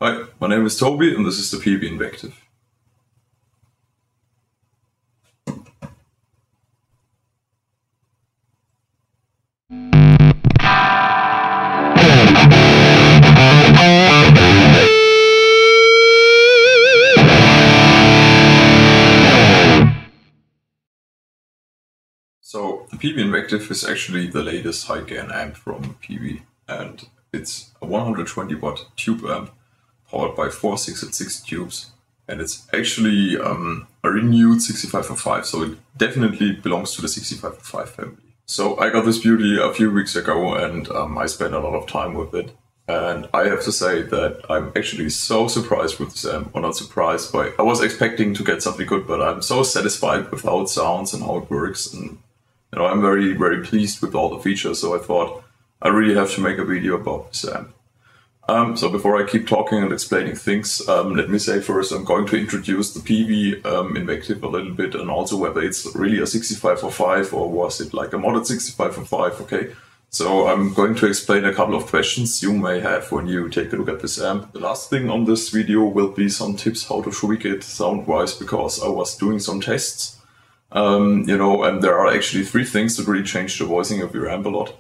Hi, my name is Toby and this is the Peavey Invective. So the Peavey Invective is actually the latest high gain amp from Peavey, and it's a 120 watt tube amp powered by 4 6/6 tubes, and it's actually a renewed 6505, so it definitely belongs to the 6505 family. So I got this beauty a few weeks ago and I spent a lot of time with it. And I have to say that I'm actually so surprised with this amp, or not surprised, but I was expecting to get something good, but I'm so satisfied with how it sounds and how it works. And I'm very, very pleased with all the features, so I thought I really have to make a video about this amp. So before I keep talking and explaining things, let me say first I'm going to introduce the Peavey Invective a little bit, and also whether it's really a 6505 or was it like a modded 6505, okay? So I'm going to explain a couple of questions you may have when you take a look at this amp. The last thing on this video will be some tips how to tweak it sound-wise, because I was doing some tests. And there are actually 3 things that really change the voicing of your amp a lot.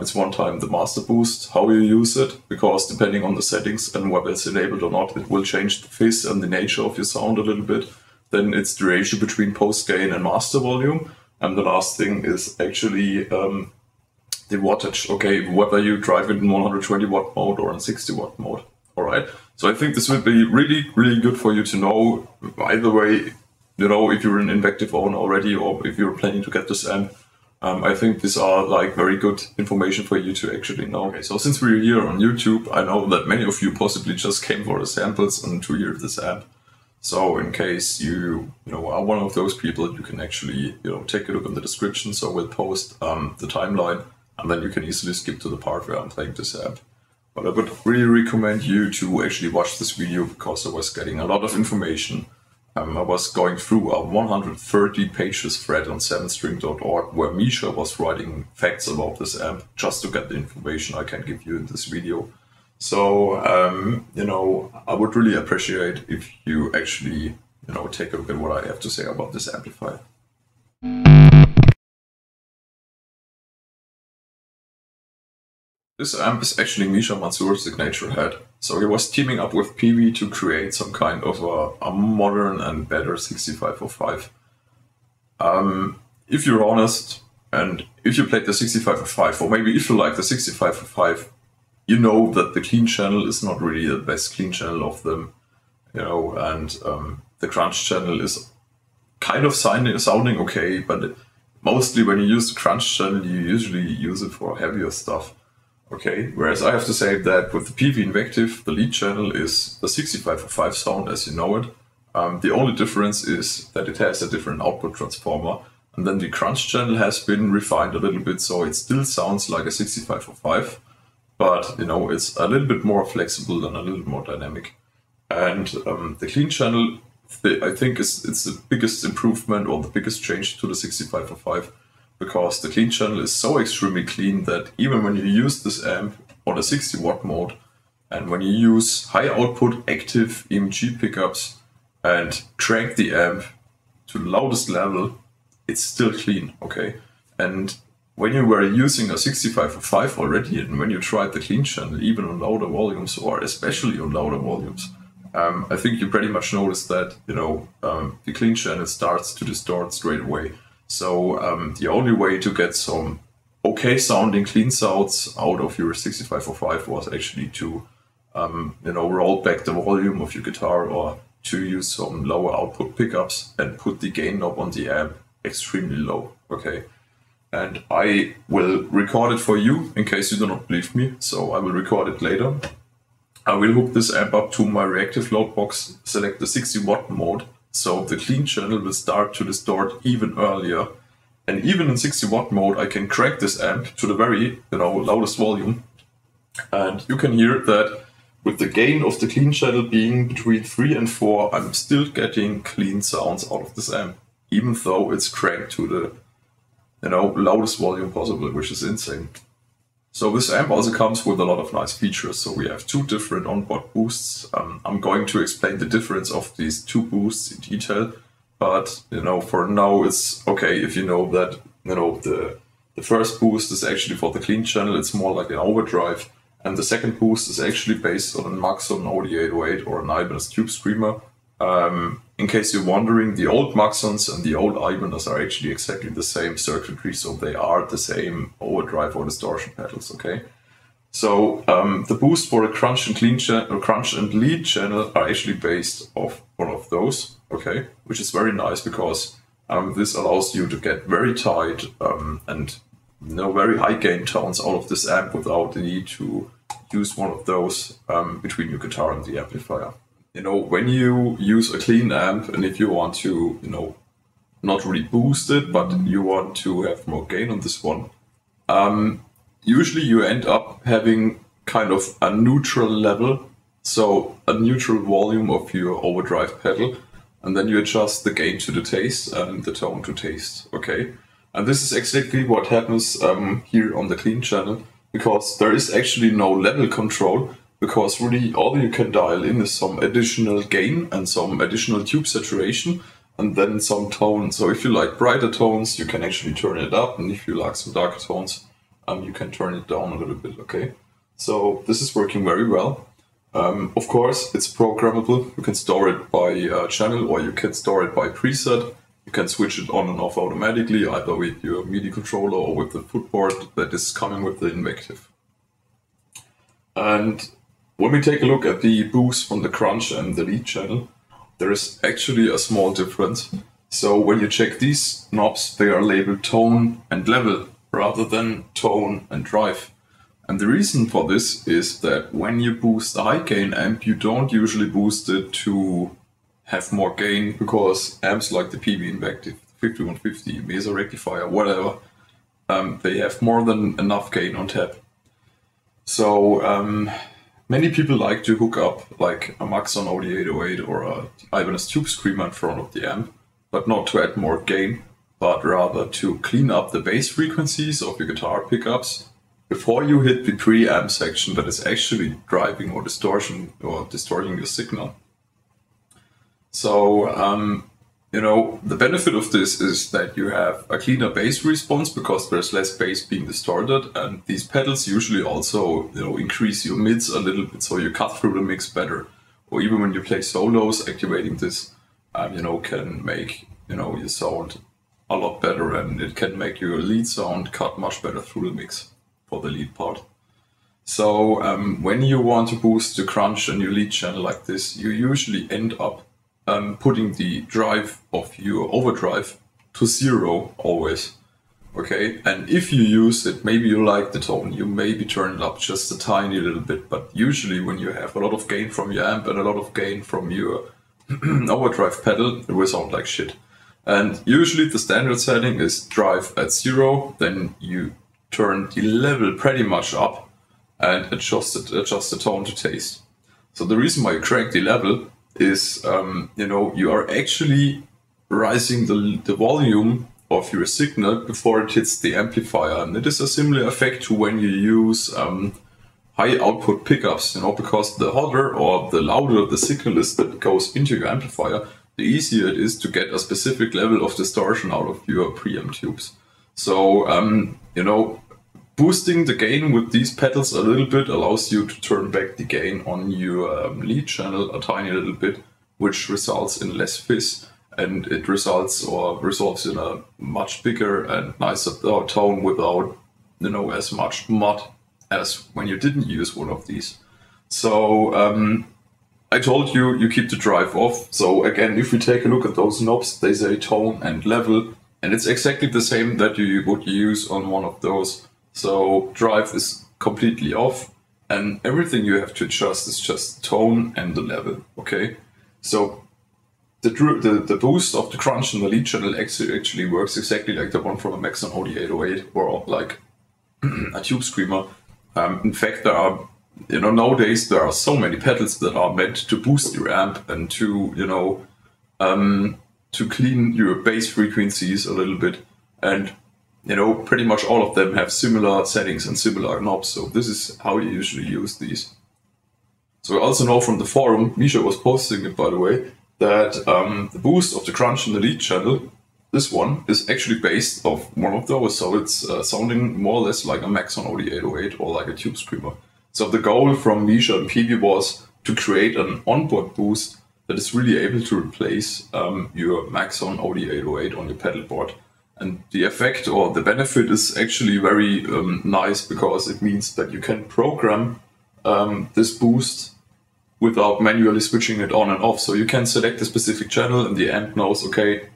It's one time the master boost, how you use it, because depending on the settings and whether it's enabled or not, it will change the fizz and the nature of your sound a little bit. Then it's the ratio between post gain and master volume. And the last thing is actually the wattage, okay, whether you drive it in 120 watt mode or in 60 watt mode. Alright, so I think this will be really, really good for you to know. Either way, if you're an Invective owner already or if you're planning to get this amp, I think these are like very good information for you to actually know. Okay, so since we're here on YouTube, I know that many of you possibly just came for the samples and to hear this amp. So in case you are one of those people, you can actually take a look in the description. So we'll post the timeline, and then you can easily skip to the part where I'm playing this amp. But I would really recommend you to actually watch this video, because I was getting a lot of information. I was going through a 130 pages thread on 7string.org where Misha was writing facts about this amp just to get the information I can give you in this video. So, I would really appreciate if you actually, take a look at what I have to say about this amplifier. This amp is actually Misha Mansour's signature head. So he was teaming up with Peavey to create some kind of a modern and better 6505. If you're honest, and if you played the 6505, or maybe if you like the 6505, you know that the clean channel is not really the best clean channel of them, and the crunch channel is kind of sounding okay, but mostly when you use the crunch channel, you usually use it for heavier stuff. Okay, whereas I have to say that with the Peavey Invective, the lead channel is the 6505 sound as you know it. The only difference is that it has a different output transformer, and then the crunch channel has been refined a little bit, so it still sounds like a 6505, but it's a little bit more flexible and a little more dynamic. And the clean channel, I think it's the biggest improvement or the biggest change to the 6505. Because the clean channel is so extremely clean that even when you use this amp on a 60 watt mode, and when you use high output active EMG pickups and crank the amp to the loudest level, it's still clean, okay? And when you were using a 6505 already, and when you tried the clean channel, even on louder volumes, or especially on louder volumes, I think you pretty much noticed that, the clean channel starts to distort straight away. So the only way to get some okay sounding clean sounds out of your 6505 was actually to roll back the volume of your guitar, or to use some lower output pickups and put the gain knob on the amp extremely low. Okay, and I will record it for you in case you do not believe me, so I will record it later. I will hook this amp up to my reactive loadbox, select the 60 watt mode, so the clean channel will start to distort even earlier. And even in 60 watt mode, I can crank this amp to the very loudest volume. And you can hear that with the gain of the clean channel being between 3 and 4, I'm still getting clean sounds out of this amp, even though it's cranked to the loudest volume possible, which is insane. So this amp also comes with a lot of nice features. So we have two different onboard boosts. I'm going to explain the difference of these two boosts in detail, but for now it's okay if you know that the first boost is actually for the clean channel. It's more like an overdrive, and the second boost is actually based on a Maxon OD808 or an Ibanez Tube Screamer. In case you're wondering, the old Maxons and the old Ibanez are actually exactly the same circuitry, so they are the same overdrive or distortion pedals. Okay, so the boost for a crunch and clean channel or crunch and lead channel are actually based off one of those. Okay, which is very nice because this allows you to get very tight and very high gain tones out of this amp without the need to use one of those between your guitar and the amplifier. When you use a clean amp, and if you want to, not really boost it, but you want to have more gain on this one, usually you end up having kind of a neutral level, so a neutral volume of your overdrive pedal, and then you adjust the gain to the taste and the tone to taste, okay? And this is exactly what happens here on the clean channel, because there is actually no level control, because really all you can dial in is some additional gain and some additional tube saturation and then some tone. So if you like brighter tones, you can actually turn it up, and if you like some darker tones, you can turn it down a little bit, okay? So this is working very well. Of course, it's programmable. You can store it by channel, or you can store it by preset. You can switch it on and off automatically, either with your MIDI controller or with the footboard that is coming with the Invective. And when we take a look at the boost from the crunch and the lead channel, there is actually a small difference. So when you check these knobs, they are labeled tone and level rather than tone and drive. And the reason for this is that when you boost a high gain amp, you don't usually boost it to have more gain, because amps like the Peavey Invective, 5150, Mesa Rectifier, whatever, they have more than enough gain on tap. So many people like to hook up like a Maxon OD808 or a Ibanez Tube Screamer in front of the amp, but not to add more gain, but rather to clean up the bass frequencies of your guitar pickups before you hit the preamp section that is actually driving or distorting your signal. So, the benefit of this is that you have a cleaner bass response because there's less bass being distorted, and these pedals usually also, increase your mids a little bit, so you cut through the mix better. Or even when you play solos, activating this, can make, your sound a lot better, and it can make your lead sound cut much better through the mix for the lead part. So, when you want to boost the crunch and your lead channel like this, you usually end up putting the drive of your overdrive to 0 always, okay? And if you use it, maybe you like the tone, you maybe turn it up just a tiny little bit, but usually when you have a lot of gain from your amp and a lot of gain from your overdrive pedal, it will sound like shit. And usually the standard setting is drive at 0, then you turn the level pretty much up and adjust the tone to taste. So the reason why you crank the level is, you are actually rising the volume of your signal before it hits the amplifier. And it is a similar effect to when you use high output pickups, because the hotter or the louder the signal is that goes into your amplifier, the easier it is to get a specific level of distortion out of your preamp tubes. So, boosting the gain with these pedals a little bit allows you to turn back the gain on your lead channel a tiny little bit, which results in less fizz, and it results in a much bigger and nicer tone without, as much mud as when you didn't use one of these. So I told you, you keep the drive off. So again, if we take a look at those knobs, they say tone and level, and it's exactly the same that you would use on one of those. So drive is completely off, and everything you have to adjust is just tone and the level, okay? So the boost of the crunch and the lead channel actually works exactly like the one from a Maxon OD808 or like a Tube Screamer. In fact, there are, nowadays there are so many pedals that are meant to boost your amp and to, to clean your bass frequencies a little bit. And you know, pretty much all of them have similar settings and similar knobs, so this is how you usually use these. So I also know from the forum, Misha was posting it by the way, that the boost of the crunch in the lead channel, this one, is actually based off one of those, so it's sounding more or less like a Maxon OD808 or like a tube screamer. So the goal from Misha and Peavey was to create an onboard boost that is really able to replace your Maxon OD808 on your pedal board. And the effect or the benefit is actually very nice, because it means that you can program this boost without manually switching it on and off. So you can select a specific channel and the amp knows, okay,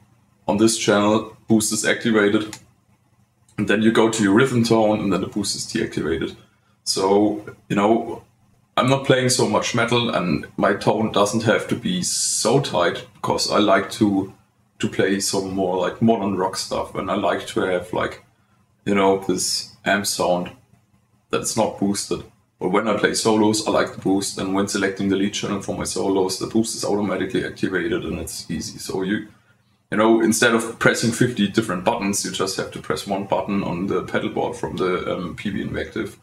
on this channel boost is activated, and then you go to your rhythm tone and then the boost is deactivated. So, you know, I'm not playing so much metal and my tone doesn't have to be so tight, because I like to play some more like modern rock stuff, and I like to have like, you know, this amp sound that's not boosted. But when I play solos, I like the boost, and when selecting the lead channel for my solos, the boost is automatically activated and it's easy. So you know, instead of pressing 50 different buttons, you just have to press one button on the pedal board from the Peavey Invective,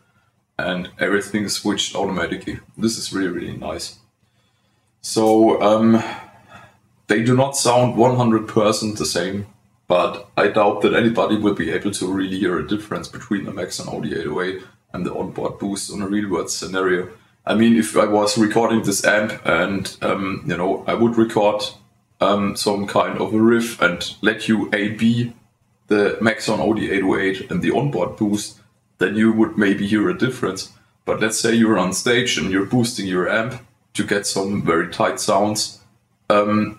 and everything is switched automatically. This is really, really nice. So they do not sound 100% the same, but I doubt that anybody will be able to really hear a difference between the Maxon OD808 and the onboard boost on a real-world scenario. I mean, if I was recording this amp and, you know, I would record some kind of a riff and let you A-B the Maxon OD808 and the onboard boost, then you would maybe hear a difference. But let's say you're on stage and you're boosting your amp to get some very tight sounds.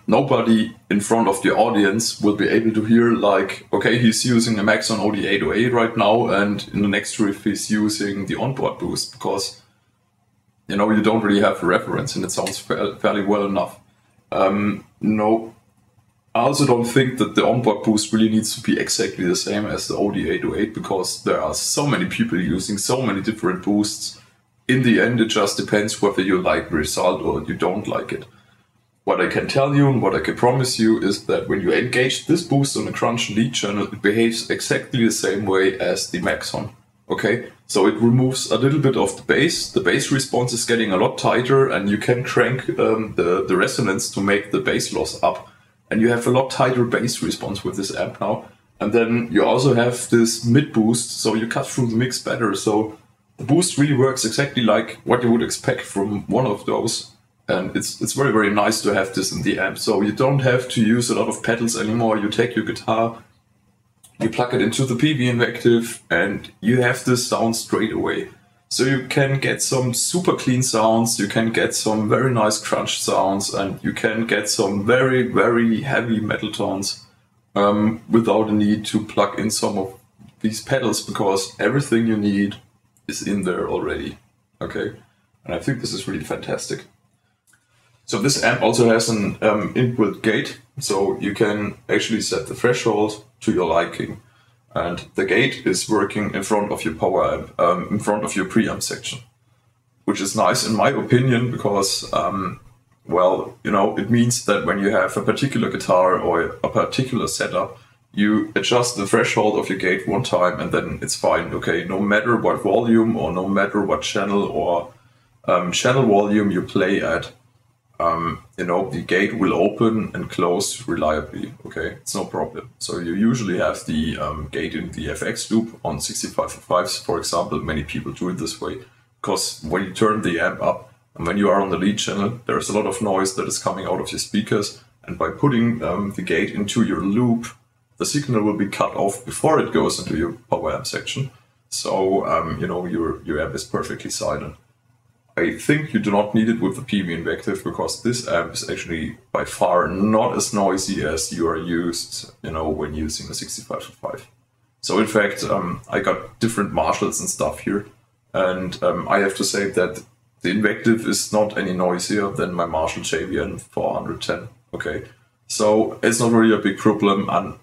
Nobody in front of the audience will be able to hear like, okay, he's using a Maxon OD808 right now, and in the next riff he's using the onboard boost, because, you know, you don't really have a reference and it sounds fairly well enough. No, I also don't think that the onboard boost really needs to be exactly the same as the OD808, because there are so many people using so many different boosts. In the end, it just depends whether you like the result or you don't like it. What I can tell you and what I can promise you is that when you engage this boost on a crunch lead channel, it behaves exactly the same way as the Maxon. Okay, so it removes a little bit of the bass. The bass response is getting a lot tighter, and you can crank the resonance to make the bass loss up. And you have a lot tighter bass response with this amp now. And then you also have this mid boost, so you cut through the mix better. So the boost really works exactly like what you would expect from one of those. And it's very, very nice to have this in the amp. So you don't have to use a lot of pedals anymore. You take your guitar, you plug it into the Peavey Invective, and you have this sound straight away. So you can get some super clean sounds, you can get some very nice crunch sounds, and you can get some very, very heavy metal tones without a need to plug in some of these pedals, because everything you need is in there already. Okay, and I think this is really fantastic. So this amp also has an inbuilt gate, so you can actually set the threshold to your liking. And the gate is working in front of your power amp, in front of your preamp section, which is nice in my opinion, because, well, you know, it means that when you have a particular guitar or a particular setup, you adjust the threshold of your gate one time and then it's fine. Okay, no matter what volume or no matter what channel or channel volume you play at, you know, the gate will open and close reliably. Okay, it's no problem. So you usually have the gate in the FX loop on 65/5s, for example. Many people do it this way, because when you turn the amp up and when you are on the lead channel, there's a lot of noise that is coming out of your speakers. And by putting the gate into your loop, the signal will be cut off before it goes into your power amp section. So, you know, your amp is perfectly silent. I think you do not need it with the Peavey Invective, because this amp is actually by far not as noisy as you are used, you know, when using a 65/5. So in fact, I got different Marshalls and stuff here, and I have to say that the Invective is not any noisier than my Marshall JVN 410. Okay, so it's not really a big problem, and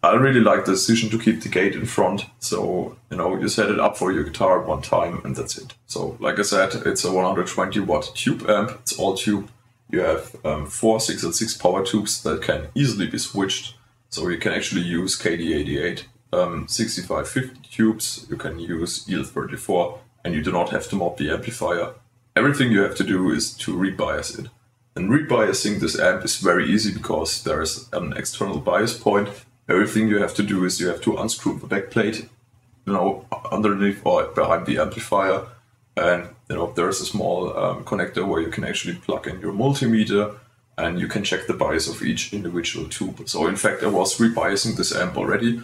I really like the decision to keep the gate in front. So, you know, you set it up for your guitar one time and that's it. So, like I said, it's a 120 watt tube amp. It's all tube. You have 4 6 and 6 power tubes that can easily be switched. So you can actually use KD88 6550 tubes, you can use EL34, and you do not have to mod the amplifier. Everything you have to do is to rebias it. And rebiasing this amp is very easy because there is an external bias point. Everything you have to do is you have to unscrew the backplate, underneath or behind the amplifier. And there is a small connector where you can actually plug in your multimeter and you can check the bias of each individual tube. So in fact, I was rebiasing this amp already.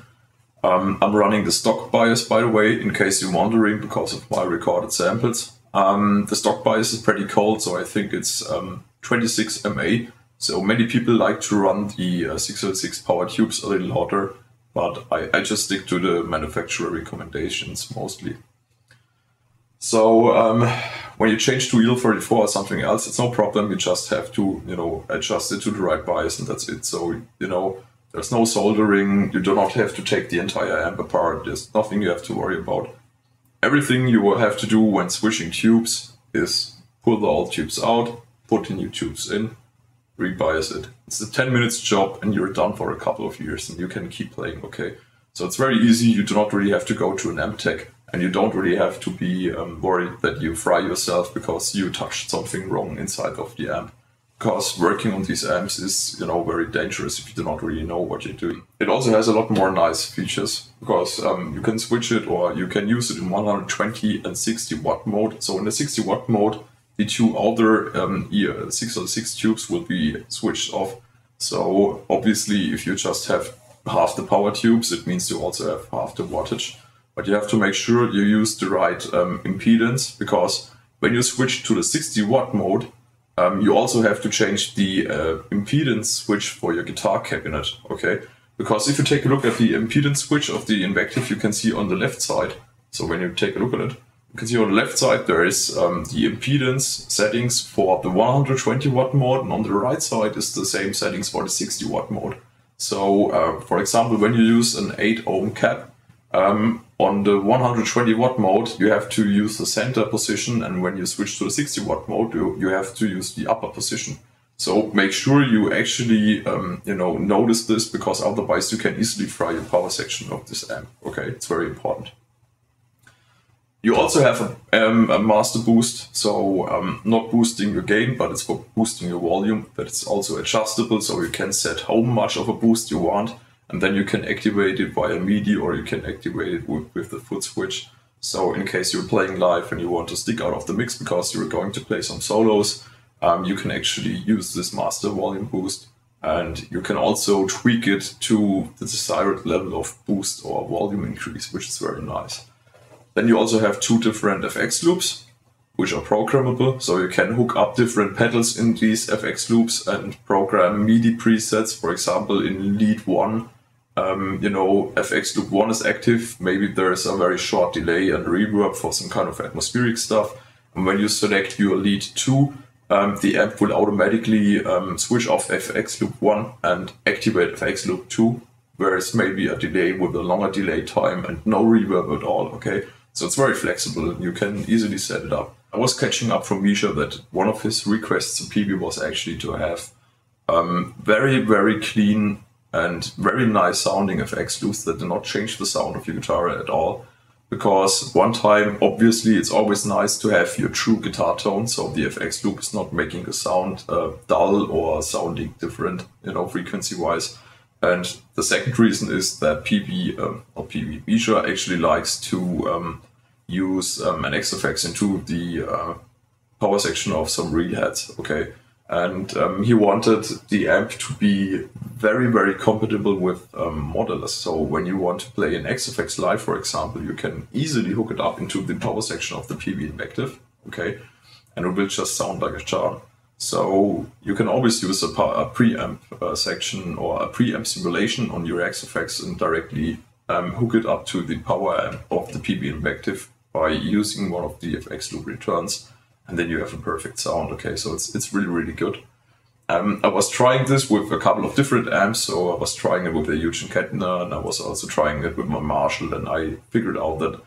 I'm running the stock bias, by the way, in case you're wondering, because of my recorded samples. The stock bias is pretty cold, so I think it's 26 MA. So many people like to run the 606 power tubes a little hotter, but I just stick to the manufacturer recommendations mostly. So when you change to EL34 or something else, it's no problem. You just have to, adjust it to the right bias, and that's it. So, there's no soldering. You do not have to take the entire amp apart. There's nothing you have to worry about. Everything you will have to do when switching tubes is pull the old tubes out, put the new tubes in, rebias it. It's a 10 minutes job and you're done for a couple of years and you can keep playing, okay? So it's very easy. You do not really have to go to an amp tech and you don't really have to be worried that you fry yourself because you touched something wrong inside of the amp. Because working on these amps is, very dangerous if you do not really know what you're doing. It also has a lot more nice features because you can switch it or you can use it in 120 and 60 watt mode. So in the 60 watt mode, the two outer 606 tubes will be switched off. So obviously, if you just have half the power tubes, it means you also have half the wattage. But you have to make sure you use the right impedance, because when you switch to the 60 watt mode, you also have to change the impedance switch for your guitar cabinet, okay? Because if you take a look at the impedance switch of the Invective, you can see on the left side. So when you take a look at it, you can see on the left side there is the impedance settings for the 120 watt mode, and on the right side is the same settings for the 60 watt mode. So, for example, when you use an 8 ohm cap, on the 120 watt mode, you have to use the center position, and when you switch to the 60 watt mode, you have to use the upper position. So make sure you actually, notice this, because otherwise you can easily fry your power section of this amp. Okay, it's very important. You also have a master boost, so not boosting your gain, but it's for boosting your volume. But it's also adjustable, so you can set how much of a boost you want. And then you can activate it via MIDI, or you can activate it with the foot switch. So in case you're playing live and you want to stick out of the mix because you're going to play some solos, you can actually use this master volume boost. And you can also tweak it to the desired level of boost or volume increase, which is very nice. Then you also have two different FX loops, which are programmable. So you can hook up different pedals in these FX loops and program MIDI presets. For example, in lead 1, FX loop 1 is active. Maybe there is a very short delay and reverb for some kind of atmospheric stuff. And when you select your lead 2, the amp will automatically switch off FX loop 1 and activate FX loop 2, where it's maybe a delay with a longer delay time and no reverb at all, okay? So it's very flexible and you can easily set it up. I was catching up from Misha that one of his requests to Peavey was actually to have very, very clean and very nice sounding FX loops that do not change the sound of your guitar at all. Because one time, obviously, it's always nice to have your true guitar tone, so the FX loop is not making the sound dull or sounding different, frequency-wise. And the second reason is that Misha actually likes to use an XFX into the power section of some real heads, okay? And he wanted the amp to be very, very compatible with modelers. So when you want to play an XFX live, for example, you can easily hook it up into the power section of the Peavey Invective, okay? And it will just sound like a charm. So you can always use a preamp section or a preamp simulation on your XFX and directly hook it up to the power amp of the Peavey Invective by using one of the FX loop returns, and then you have a perfect sound. Okay, so it's really, really good. I was trying this with a couple of different amps, so I was trying it with a Huge & Kettner, and I was also trying it with my Marshall, and I figured out that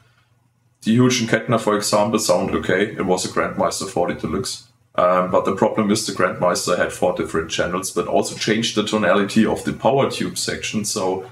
the Huge & Kettner, for example, sounded okay. It was a Grandmeister 40 Deluxe. But the problem is the Grandmeister had 4 different channels, but also changed the tonality of the power tube section. So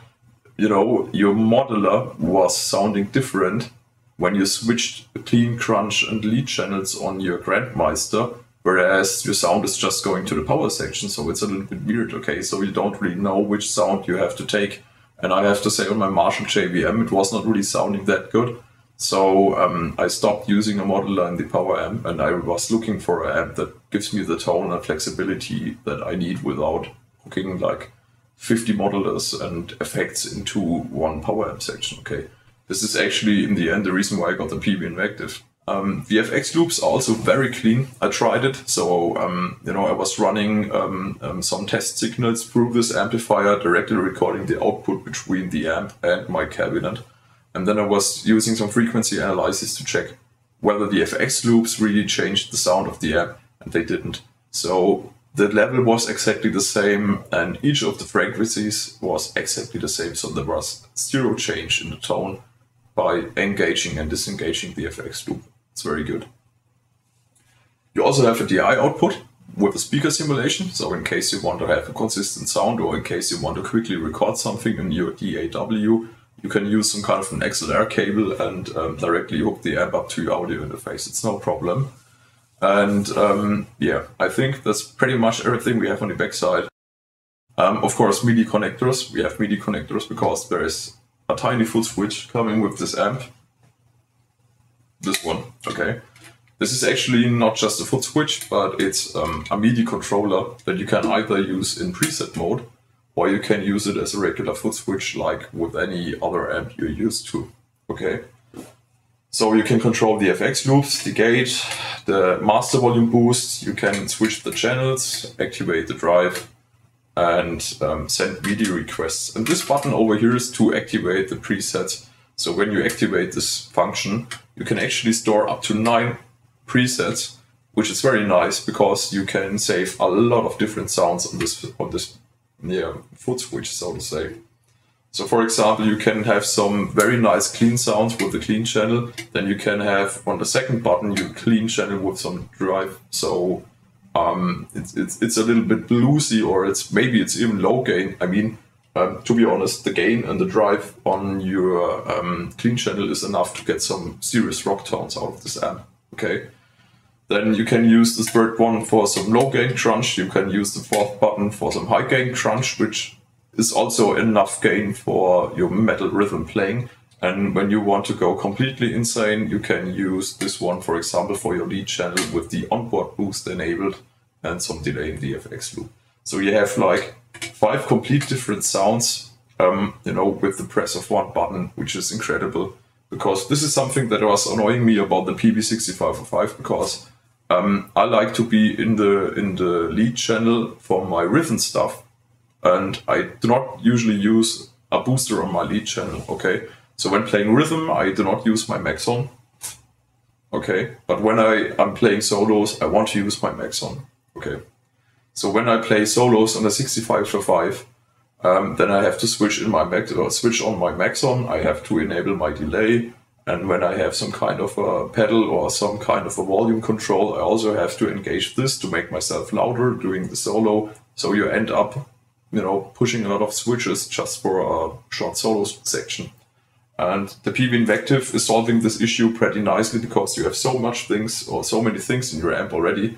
you know, your modeler was sounding different when you switched clean, crunch, and lead channels on your Grandmeister, whereas your sound is just going to the power section, so it's a little bit weird, okay? So you don't really know which sound you have to take. And I have to say, on my Marshall JVM, it was not really sounding that good. So I stopped using a modeler in the power amp, and I was looking for an amp that gives me the tone and flexibility that I need without hooking like 50 modelers and effects into one power amp section, okay? This is actually, in the end, the reason why I got the Peavey Invective. The FX loops are also very clean. I tried it, so you know, I was running some test signals through this amplifier, directly recording the output between the amp and my cabinet. And then I was using some frequency analysis to check whether the FX loops really changed the sound of the amp, and they didn't. So the level was exactly the same, and each of the frequencies was exactly the same, so there was zero change in the tone by engaging and disengaging the FX loop. It's very good. You also have a DI output with a speaker simulation, so in case you want to have a consistent sound, or in case you want to quickly record something in your DAW, you can use some kind of an XLR cable and directly hook the amp up to your audio interface. It's no problem. And yeah, I think that's pretty much everything we have on the backside. Of course, MIDI connectors. We have MIDI connectors because there is a tiny foot switch coming with this amp. This one, okay. This is actually not just a foot switch, but it's a MIDI controller that you can either use in preset mode, or you can use it as a regular foot switch like with any other amp you're used to, okay. So you can control the FX loops, the gate, the master volume boost, you can switch the channels, activate the drive, and send MIDI requests. And this button over here is to activate the presets. So when you activate this function, you can actually store up to 9 presets, which is very nice because you can save a lot of different sounds on this foot switch, so to say. So for example, you can have some very nice clean sounds with the clean channel. Then you can have on the second button, you clean channel with some drive. So it's a little bit bluesy, or maybe it's even low gain. I mean, to be honest, the gain and the drive on your clean channel is enough to get some serious rock tones out of this amp. Okay. Then you can use the third one for some low gain crunch. You can use the fourth button for some high gain crunch, which is also enough gain for your metal rhythm playing. And when you want to go completely insane, you can use this one, for example, for your lead channel with the onboard boost enabled and some delay in the FX loop. So you have like 5 complete different sounds, you know, with the press of one button, which is incredible. Because this is something that was annoying me about the PB6505, because I like to be in the lead channel for my rhythm stuff. And I do not usually use a booster on my lead channel, okay? So when playing rhythm, I do not use my Maxon, okay? But when I'm playing solos, I want to use my Maxon, okay? So when I play solos on the 6505, then I have to switch on my Maxon. I have to enable my delay, and when I have some kind of a pedal or some kind of a volume control, I also have to engage this to make myself louder during the solo. So you end up, you know, pushing a lot of switches just for a short solo section. And the Peavey Invective is solving this issue pretty nicely because you have so many things in your amp already.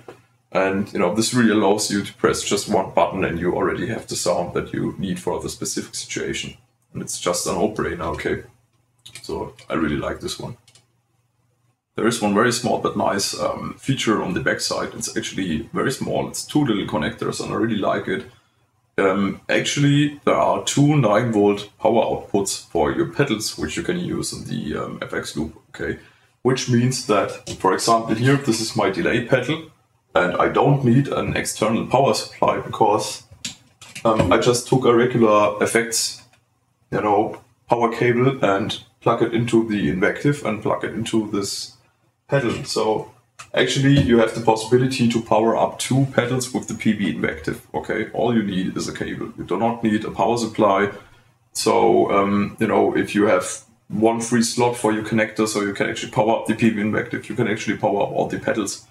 And you know, this really allows you to press just one button and you already have the sound that you need for the specific situation. And it's just a no-brainer, okay? So I really like this one. There is one very small but nice feature on the backside. It's actually very small. It's 2 little connectors and I really like it. Actually, there are 2 9-volt power outputs for your pedals, which you can use in the FX loop, okay? Which means that, for example, here, this is my delay pedal, and I don't need an external power supply because I just took a regular effects, you know, power cable and plug it into the Invective and plug it into this pedal. So actually, you have the possibility to power up 2 pedals with the Peavey Invective, okay? All you need is a cable. You do not need a power supply. So, you know, if you have one free slot for your connector, so you can actually power up the Peavey Invective, you can actually power up all the pedals.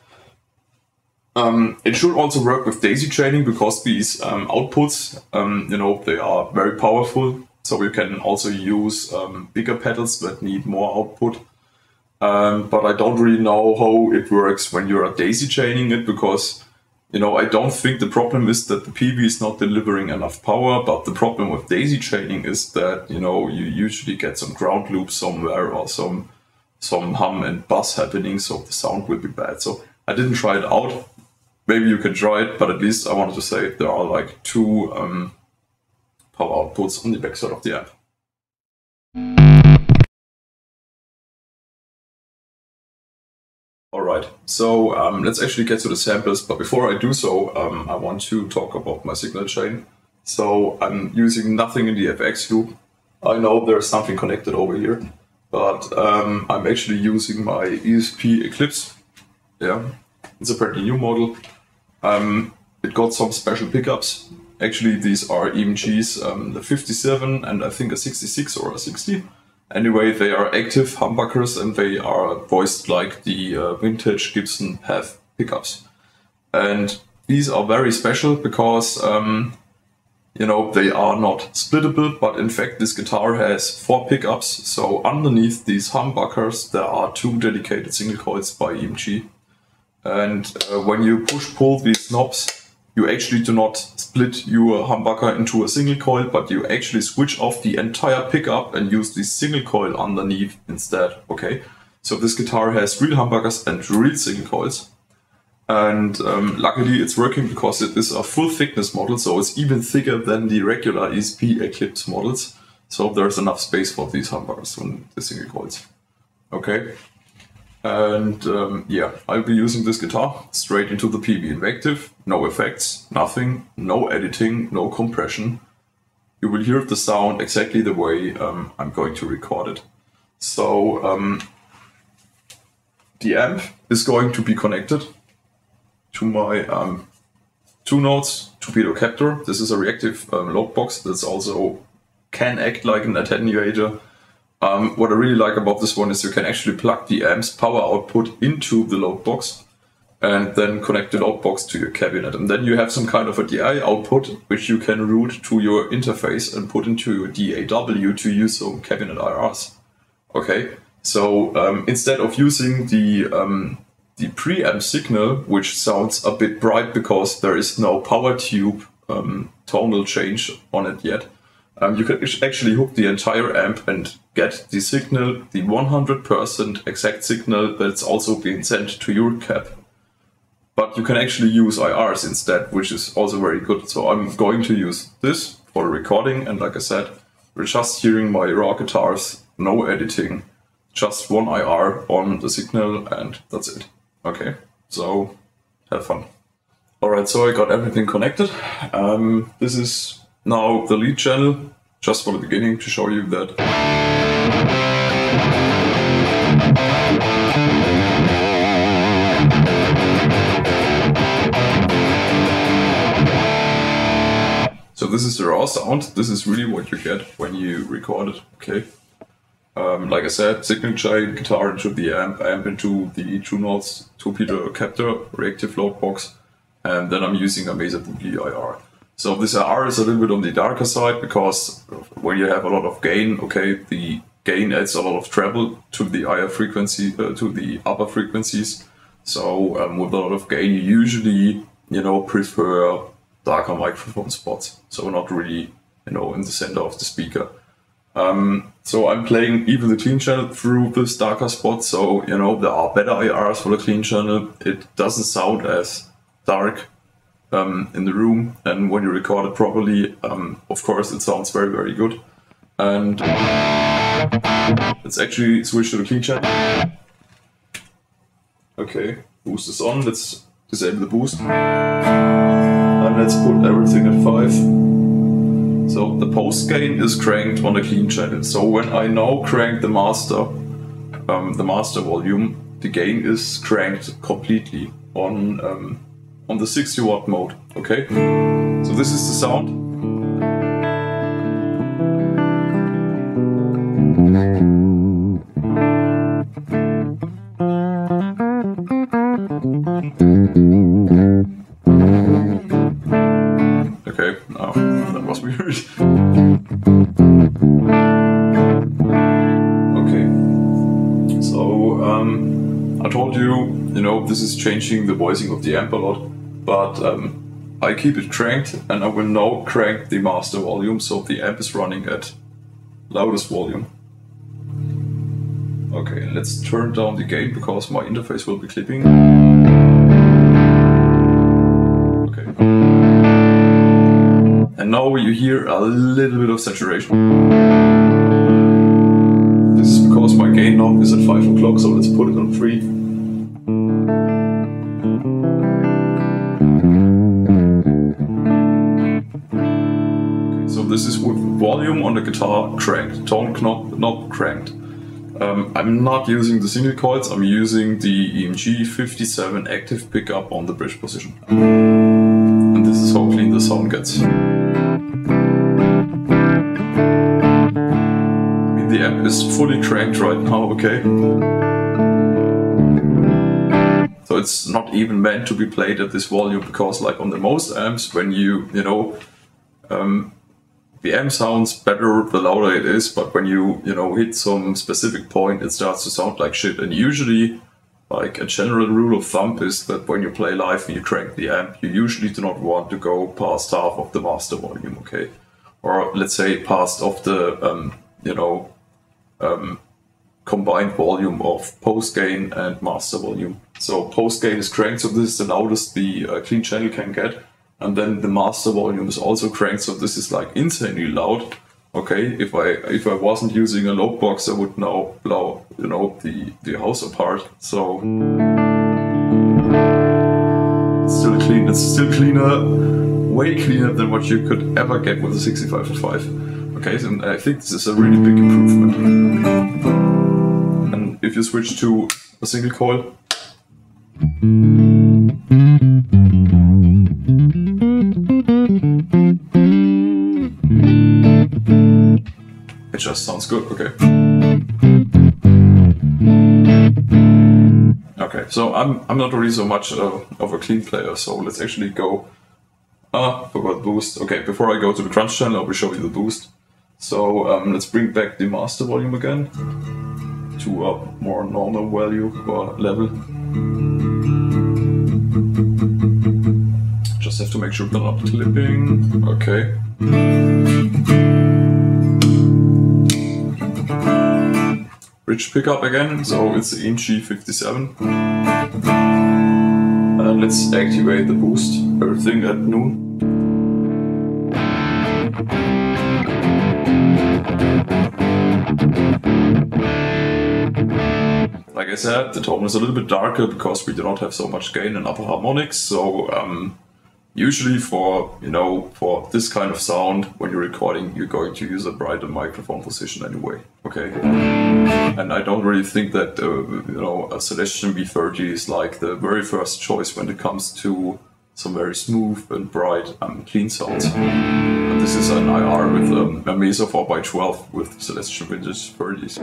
It should also work with daisy chaining because these outputs, you know, they are very powerful. So you can also use bigger pedals that need more output. But I don't really know how it works when you're daisy chaining it, because I don't think the problem is that the Peavey is not delivering enough power, but the problem with daisy chaining is that you usually get some ground loop somewhere or some hum and buzz happening, so the sound will be bad. So I didn't try it out. Maybe you can try it, but at least I wanted to say there are like two power outputs on the backside of the amp. Alright, so let's actually get to the samples, but before I do so, I want to talk about my signal chain. So I'm using nothing in the FX loop. I know there's something connected over here, but I'm actually using my ESP Eclipse. Yeah, it's a pretty new model. It got some special pickups. Actually, these are EMGs, the 57 and I think a 66 or a 60. Anyway, they are active humbuckers and they are voiced like the vintage Gibson have pickups. And these are very special because, they are not splittable, but in fact this guitar has 4 pickups. So underneath these humbuckers there are 2 dedicated single coils by EMG. And when you push-pull these knobs, you actually do not split your humbucker into a single coil, but you actually switch off the entire pickup and use the single coil underneath instead. Okay, so this guitar has real humbuckers and real single coils. And luckily it's working because it is a full thickness model, so it's even thicker than the regular ESP Eclipse models. So there's enough space for these humbuckers on the single coils. Okay. And yeah, I'll be using this guitar straight into the Peavey Invective. No effects, nothing, no editing, no compression. You will hear the sound exactly the way I'm going to record it. So the amp is going to be connected to my Two Notes Torpedo Captor. This is a reactive loadbox that's also can act like an attenuator. What I really like about this one is you can actually plug the amp's power output into the loadbox and then connect the loadbox to your cabinet. And then you have some kind of a DI output which you can route to your interface and put into your DAW to use some cabinet IRs. Okay, so instead of using the preamp signal, which sounds a bit bright because there is no power tube tonal change on it yet, you can actually hook the entire amp and get the signal, the 100% exact signal that's also being sent to your cab. But you can actually use IRs instead, which is also very good. So I'm going to use this for the recording, and like I said, we're just hearing my raw guitars, no editing, just one IR on the signal, and that's it. Okay, so have fun. Alright, so I got everything connected. This is now the lead channel, just for the beginning to show you that. So this is the raw sound. This is really what you get when you record it, okay? Like I said, signal chain, guitar into the amp into the Two Notes Torpedo Captor, reactive loadbox, and then I'm using a Mesa Boogie IR. So this IR is a little bit on the darker side because when you have a lot of gain, okay, the gain adds a lot of treble to the higher frequency, to the upper frequencies. So with a lot of gain, you usually, prefer darker microphone spots. So not really, in the center of the speaker. So I'm playing even the clean channel through this darker spot. So, there are better IRs for the clean channel. It doesn't sound as dark in the room, and when you record it properly, of course it sounds very, very good. And let's actually switch to the clean channel. Okay, boost is on, let's disable the boost. And let's put everything at 5. So the post gain is cranked on the clean channel. So when I now crank the master volume, the gain is cranked completely on the 60 watt mode, okay? So this is the sound. Okay, now that was was weird. Okay, so I told you, you know, this is changing the voicing of the amp a lot, but I keep it cranked, and I will now crank the master volume, so the amp is running at loudest volume. Okay, let's turn down the gain because my interface will be clipping. Okay. And now you hear a little bit of saturation. This is because my gain knob is at 5 o'clock, so let's put it on 3. Okay, so this is with volume on the guitar cranked, tone knob cranked. I'm not using the single coils, I'm using the EMG 57 active pickup on the bridge position. And this is how clean the sound gets. I mean, the amp is fully cranked right now, okay? So it's not even meant to be played at this volume, because like on the most amps, when you know, the amp sounds better the louder it is, but when you hit some specific point, it starts to sound like shit. And usually, like a general rule of thumb is that when you play live and you crank the amp, you usually do not want to go past half of the master volume, okay? Or let's say past of the combined volume of post gain and master volume. So post gain is cranked, so this is the loudest the clean channel can get. And then the master volume is also cranked, so this is like insanely loud. Okay, if I wasn't using a loadbox, I would now blow the house apart. So it's still clean. It's still cleaner, way cleaner than what you could ever get with a 6505. Okay, and I think this is a really big improvement. And if you switch to a single coil. It just sounds good, okay. Okay, so I'm not really so much of a clean player, so let's actually go. Forgot boost. Okay, before I go to the crunch channel, I will show you the boost. So let's bring back the master volume again to a more normal value or level. Just have to make sure we're not clipping. Okay. Bridge pickup again, so it's the EMG 57. Let's activate the boost, everything at noon. Like I said, the tone is a little bit darker because we do not have so much gain in upper harmonics, so usually for this kind of sound, when you're recording, you're going to use a brighter microphone position anyway, okay? And I don't really think that a Celestion V30 is like the very first choice when it comes to some very smooth and bright clean sounds. And this is an IR with a Mesa 4x12 with Celestion Vintage 30s.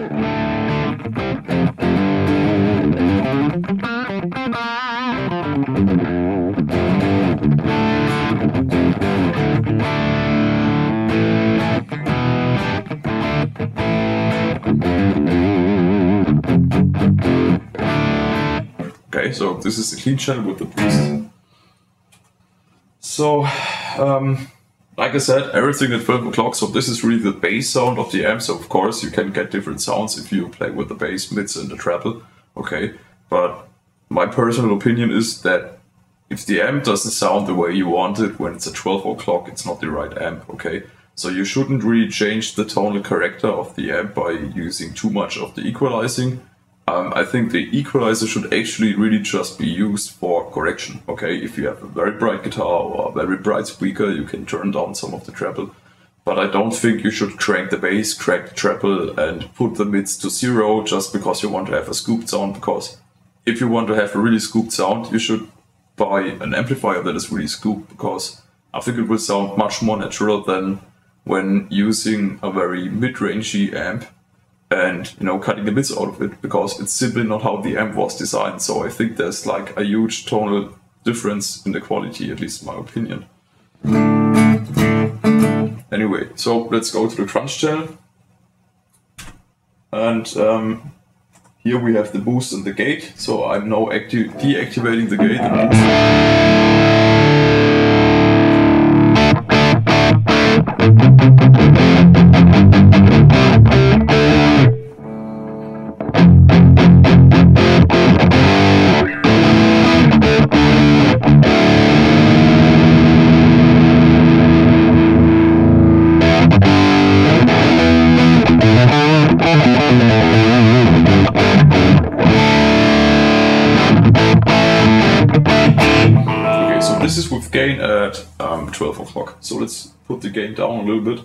Okay, so this is the clean channel with the boost. So, like I said, everything at 12 o'clock, so this is really the bass sound of the amp, so of course you can get different sounds if you play with the bass, mids and the treble, okay? But my personal opinion is that if the amp doesn't sound the way you want it when it's at 12 o'clock, it's not the right amp, okay? So you shouldn't really change the tonal character of the amp by using too much of the equalizing. I think the equalizer should actually really just be used for correction, okay? If you have a very bright guitar or a very bright speaker, you can turn down some of the treble. But I don't think you should crank the bass, crank the treble and put the mids to 0 just because you want to have a scooped sound, because if you want to have a really scooped sound, you should buy an amplifier that is really scooped, because I think it will sound much more natural than when using a very mid-rangey amp and cutting the mids out of it, because it's simply not how the amp was designed. So I think there's like a huge tonal difference in the quality, at least in my opinion. Anyway, so let's go to the crunch channel. And here we have the boost and the gate. So I'm now deactivating the gate and this is with gain at 12 o'clock. So let's put the gain down a little bit.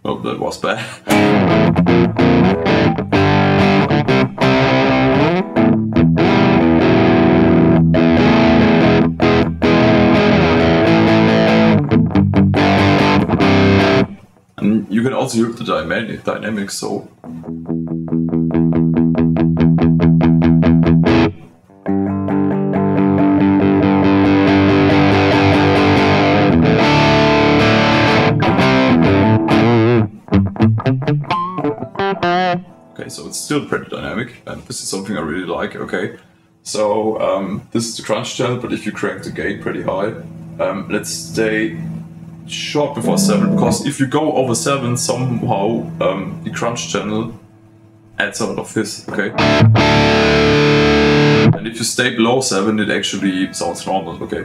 Oh, that was bad. And you can also hear the dynamics, so okay, so it's still pretty dynamic, and this is something I really like. Okay, so this is the crunch channel, but if you crank the gain pretty high, let's stay short before 7, because if you go over 7, somehow the crunch channel adds a lot of fizz. Okay, and if you stay below 7, it actually sounds normal. Okay.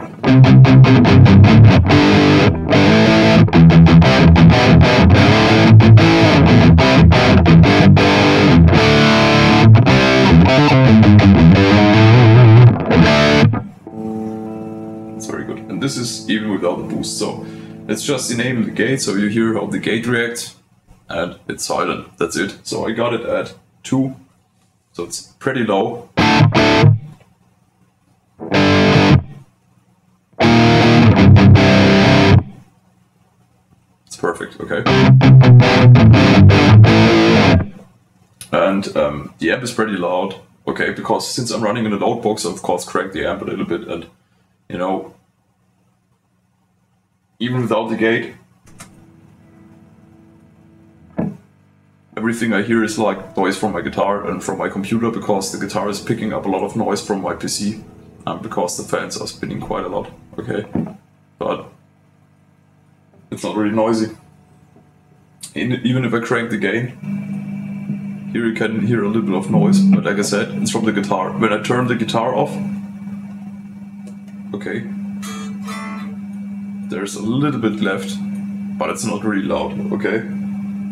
That's very good. And this is even without the boost. So let's just enable the gate so you hear how the gate reacts. And it's silent. That's it. So I got it at 2. So it's pretty low. It's perfect. Okay. And the amp is pretty loud, okay, because since I'm running in a loadbox, I of course crank the amp a little bit, and you know, even without the gate, everything I hear is like noise from my guitar and from my computer, because the guitar is picking up a lot of noise from my PC, and because the fans are spinning quite a lot, okay, but it's not really noisy. Even if I crank the gain, here you can hear a little bit of noise, but like I said, it's from the guitar. When I turn the guitar off, okay, there's a little bit left, but it's not really loud, okay?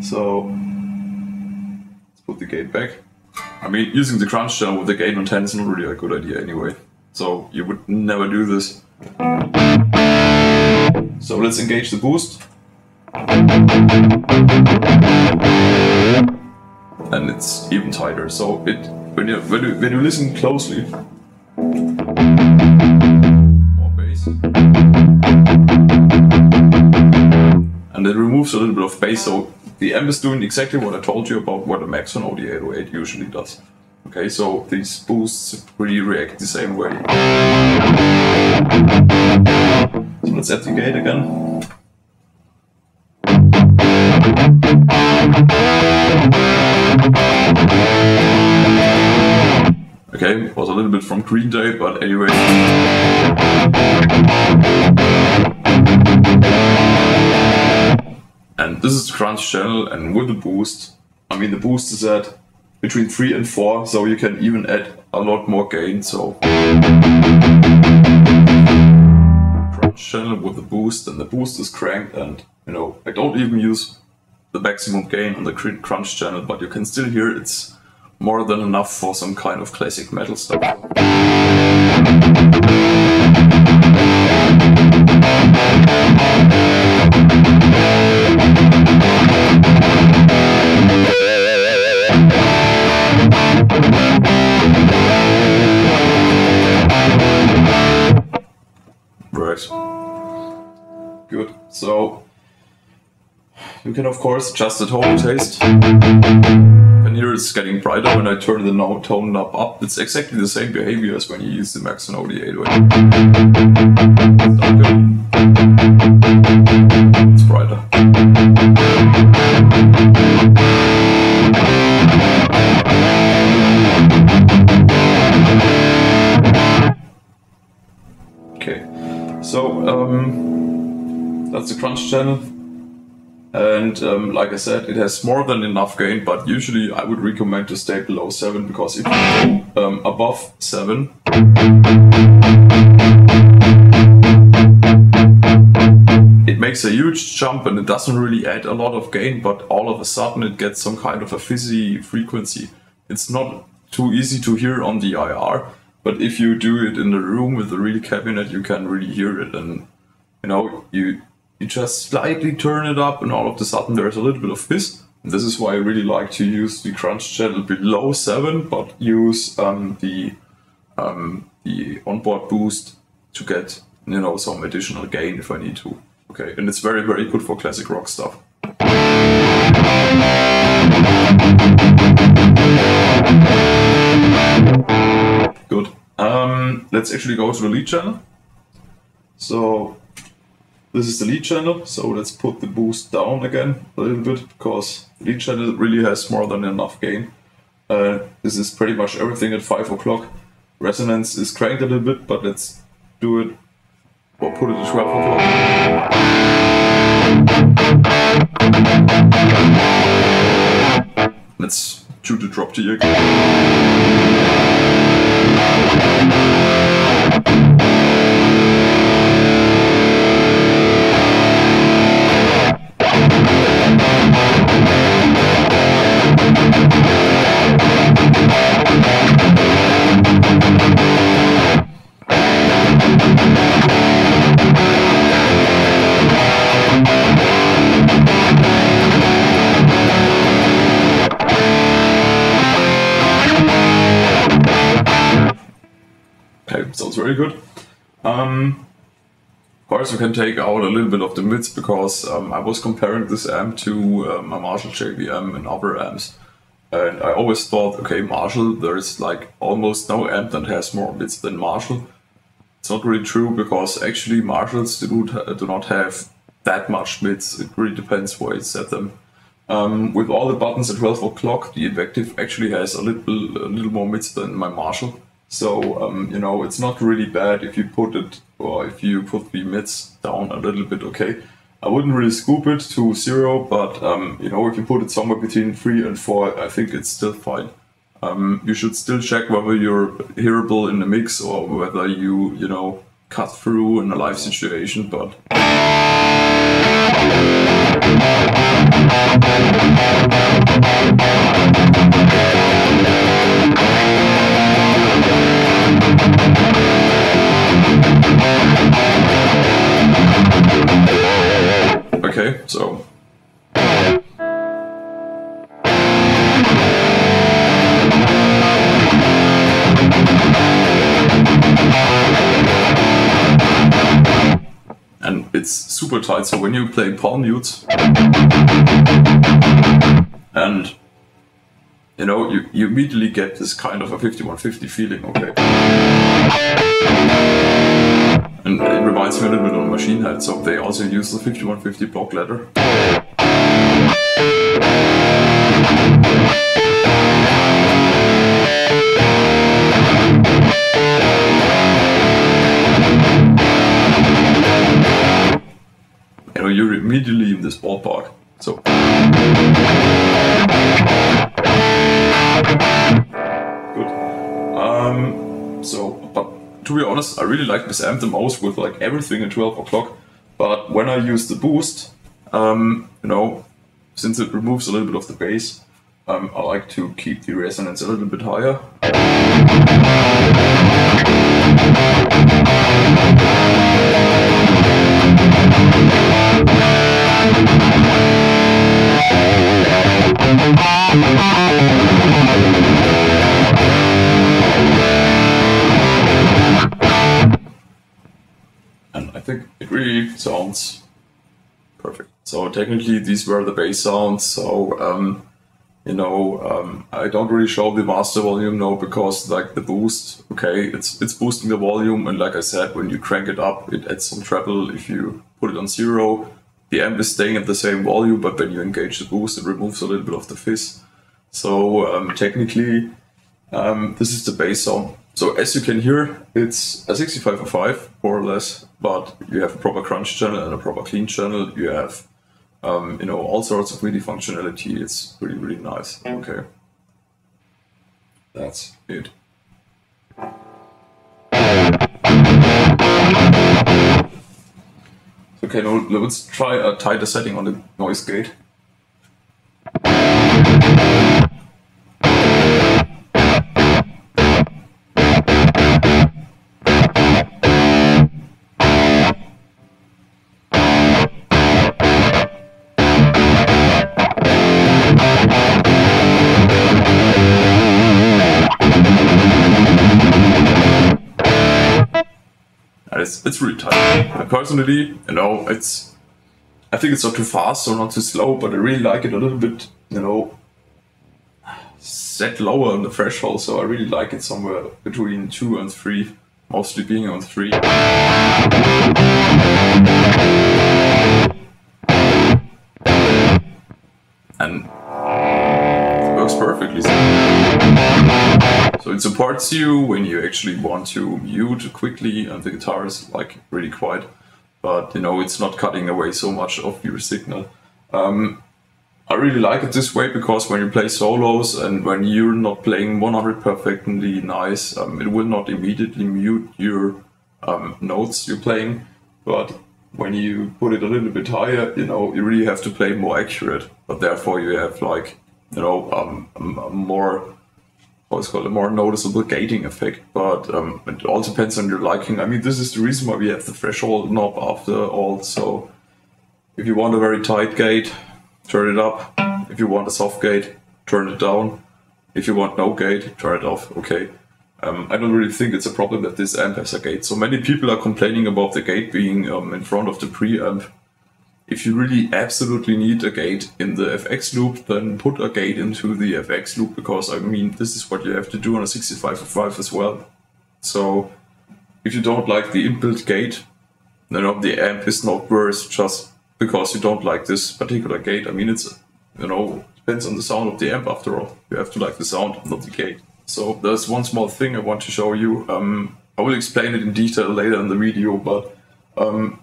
So, let's put the gain back. I mean, using the crunch channel with the gain on 10 is not really a good idea anyway. So, you would never do this. So, let's engage the boost. And it's even tighter. So it when you listen closely, more bass, and it removes a little bit of bass. So the amp is doing exactly what I told you about what a Maxon OD808 usually does. Okay, so these boosts really react the same way. So let's add the gate again. Okay, it was a little bit from Green Day, but anyway. And this is the crunch channel, and with the boost, I mean the boost is at between 3 and 4, so you can even add a lot more gain, so. Crunch channel with the boost, and the boost is cranked, and you know, I don't even use the maximum gain on the crunch channel, but you can still hear it's more than enough for some kind of classic metal stuff. Right. Good. So you can of course adjust the tone taste. And here it's getting brighter when I turn the tone knob up. It's exactly the same behavior as when you use the Max and the 808. It's brighter. Okay, so that's the crunch channel. And like I said, it has more than enough gain, but usually I would recommend to stay below 7, because if you go above 7, it makes a huge jump and it doesn't really add a lot of gain, but all of a sudden it gets some kind of a fizzy frequency. It's not too easy to hear on the IR, but if you do it in the room with the real cabinet, you can really hear it. And you know, you just slightly turn it up and all of a sudden there's a little bit of fizz. And this is why I really like to use the crunch channel below 7, but use the onboard boost to get, you know, some additional gain if I need to. Okay, and it's very, very good for classic rock stuff. Good. Let's actually go to the lead channel. So this is the lead channel, so let's put the boost down again a little bit, because the lead channel really has more than enough gain. This is pretty much everything at 5 o'clock. Resonance is cranked a little bit, but let's do it, or put it at 12 o'clock. Let's shoot the drop G again. Sounds very good. Of course, you can take out a little bit of the mids, because I was comparing this amp to a Marshall JVM and other amps, and I always thought, okay, Marshall, there's like almost no amp that has more mids than Marshall. It's not really true, because actually Marshalls do not have that much mids. It really depends where you set them. With all the buttons at 12 o'clock, the Invective actually has a little more mids than my Marshall. So, you know, it's not really bad if you put it, or if you put the mids down a little bit, okay. I wouldn't really scoop it to 0, but, you know, if you put it somewhere between 3 and 4, I think it's still fine. You should still check whether you're hearable in the mix, or whether you know, cut through in a live situation, but... Okay, so... And it's super tight, so when you play palm mutes, and you know, you immediately get this kind of a 5150 feeling, okay? And it reminds me a little bit of Machine Head, so they also use the 5150 block ladder. You know, you're immediately in this ballpark, so... Good. But to be honest, I really like this amp the most with like everything at 12 o'clock. But when I use the boost, you know, since it removes a little bit of the bass, I like to keep the resonance a little bit higher. And I think it really sounds perfect. So technically these were the bass sounds, so I don't really show the master volume now because like the boost, okay, it's boosting the volume, and like I said, when you crank it up, it adds some treble. If you put it on 0, the amp is staying at the same volume, but when you engage the boost, it removes a little bit of the fizz. So technically, this is the bass sound. So as you can hear, it's a 6505 more or less, but you have a proper crunch channel and a proper clean channel. You have all sorts of MIDI functionality. It's really, really nice. Okay. That's it. Okay, now let's try a tighter setting on the noise gate. It's really tight. Personally, I think it's not too fast or not too slow, but I really like it a little bit, set lower on the threshold. So I really like it somewhere between 2 and 3, mostly being on 3. And it works perfectly. So it supports you when you actually want to mute quickly, and the guitar is like really quiet, but it's not cutting away so much of your signal. I really like it this way because when you play solos and when you're not playing 100 perfectly nice, it will not immediately mute your notes you're playing, but when you put it a little bit higher, you really have to play more accurate, but therefore you have like, a more noticeable gating effect, but it all depends on your liking. I mean, this is the reason why we have the threshold knob after all. So if you want a very tight gate, turn it up. If you want a soft gate, turn it down. If you want no gate, turn it off. Okay. I don't really think it's a problem that this amp has a gate. So many people are complaining about the gate being in front of the preamp. If you really absolutely need a gate in the FX loop, then put a gate into the FX loop, because I mean, this is what you have to do on a 6505 as well. So if you don't like the inbuilt gate, then the amp is not worse just because you don't like this particular gate. I mean, it's, depends on the sound of the amp after all. You have to like the sound, not the gate. So there's one small thing I want to show you. I will explain it in detail later in the video, but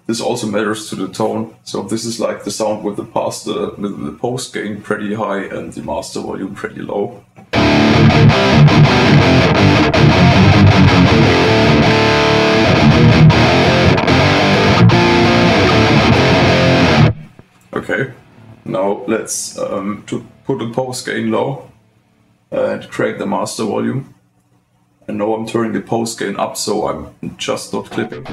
this also matters to the tone. So this is like the sound with the post gain pretty high and the master volume pretty low. Okay, now let's put the post gain low and crank the master volume. And now I'm turning the post gain up, so I'm just not clipping.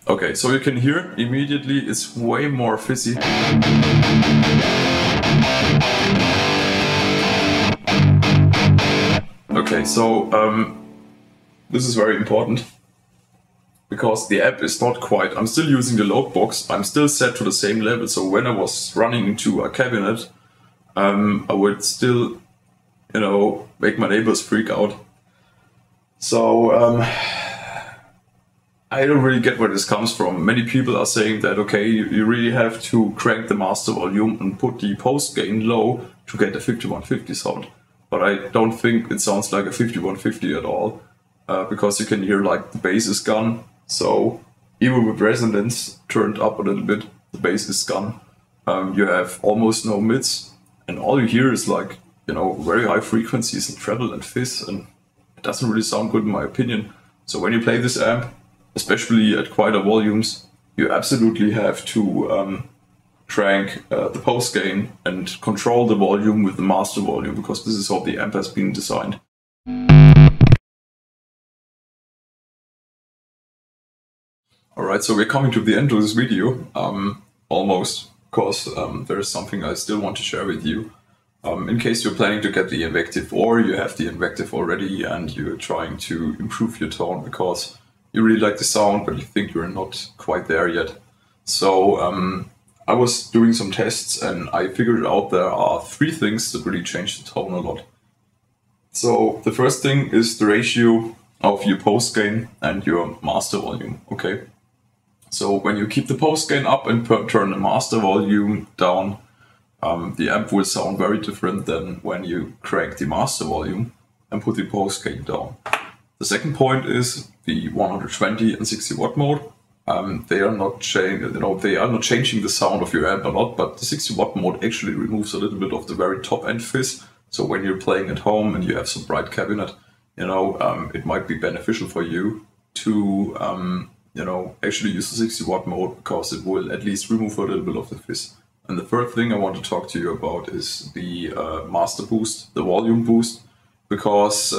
Okay, so you can hear immediately it's way more fizzy. Okay, so this is very important, because the app is not quite, I'm still using the loadbox, I'm still set to the same level, so when I was running into a cabinet, I would still, make my neighbors freak out. So I don't really get where this comes from. Many people are saying that, okay, you really have to crank the master volume and put the post gain low to get a 5150 sound. But I don't think it sounds like a 5150 at all, because you can hear like the bass is gone. So even with resonance turned up a little bit, the bass is gone. You have almost no mids, and all you hear is like, very high frequencies and treble and fizz, and it doesn't really sound good in my opinion. So when you play this amp, especially at quieter volumes, you absolutely have to crank the post gain and control the volume with the master volume, because this is how the amp has been designed. Alright, so we're coming to the end of this video, almost, because there is something I still want to share with you. In case you're planning to get the Invective, or you have the Invective already and you're trying to improve your tone because you really like the sound but you think you're not quite there yet. So I was doing some tests and I figured out there are 3 things that really change the tone a lot. So the first thing is the ratio of your post gain and your master volume, okay? So when you keep the post gain up and turn the master volume down, the amp will sound very different than when you crank the master volume and put the post gain down. The second point is the 120 and 60 watt mode. They are not changing the sound of your amp a lot, but the 60 watt mode actually removes a little bit of the very top end fizz. So when you're playing at home and you have some bright cabinet, it might be beneficial for you to actually use the 60 watt mode, because it will at least remove a little bit of the fizz. And the third thing I want to talk to you about is the master boost, the volume boost, because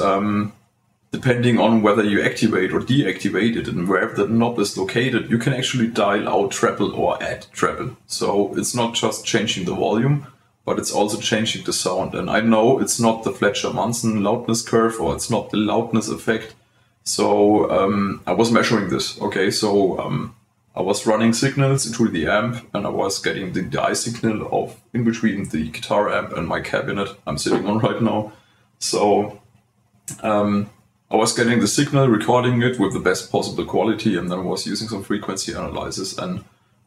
depending on whether you activate or deactivate it and wherever the knob is located, you can actually dial out treble or add treble. So it's not just changing the volume, but it's also changing the sound. And I know it's not the Fletcher-Munson loudness curve, or it's not the loudness effect. So I was measuring this, okay? So I was running signals into the amp and I was getting the I signal of in between the guitar amp and my cabinet I'm sitting on right now. So I was getting the signal, recording it with the best possible quality, and then I was using some frequency analysis, and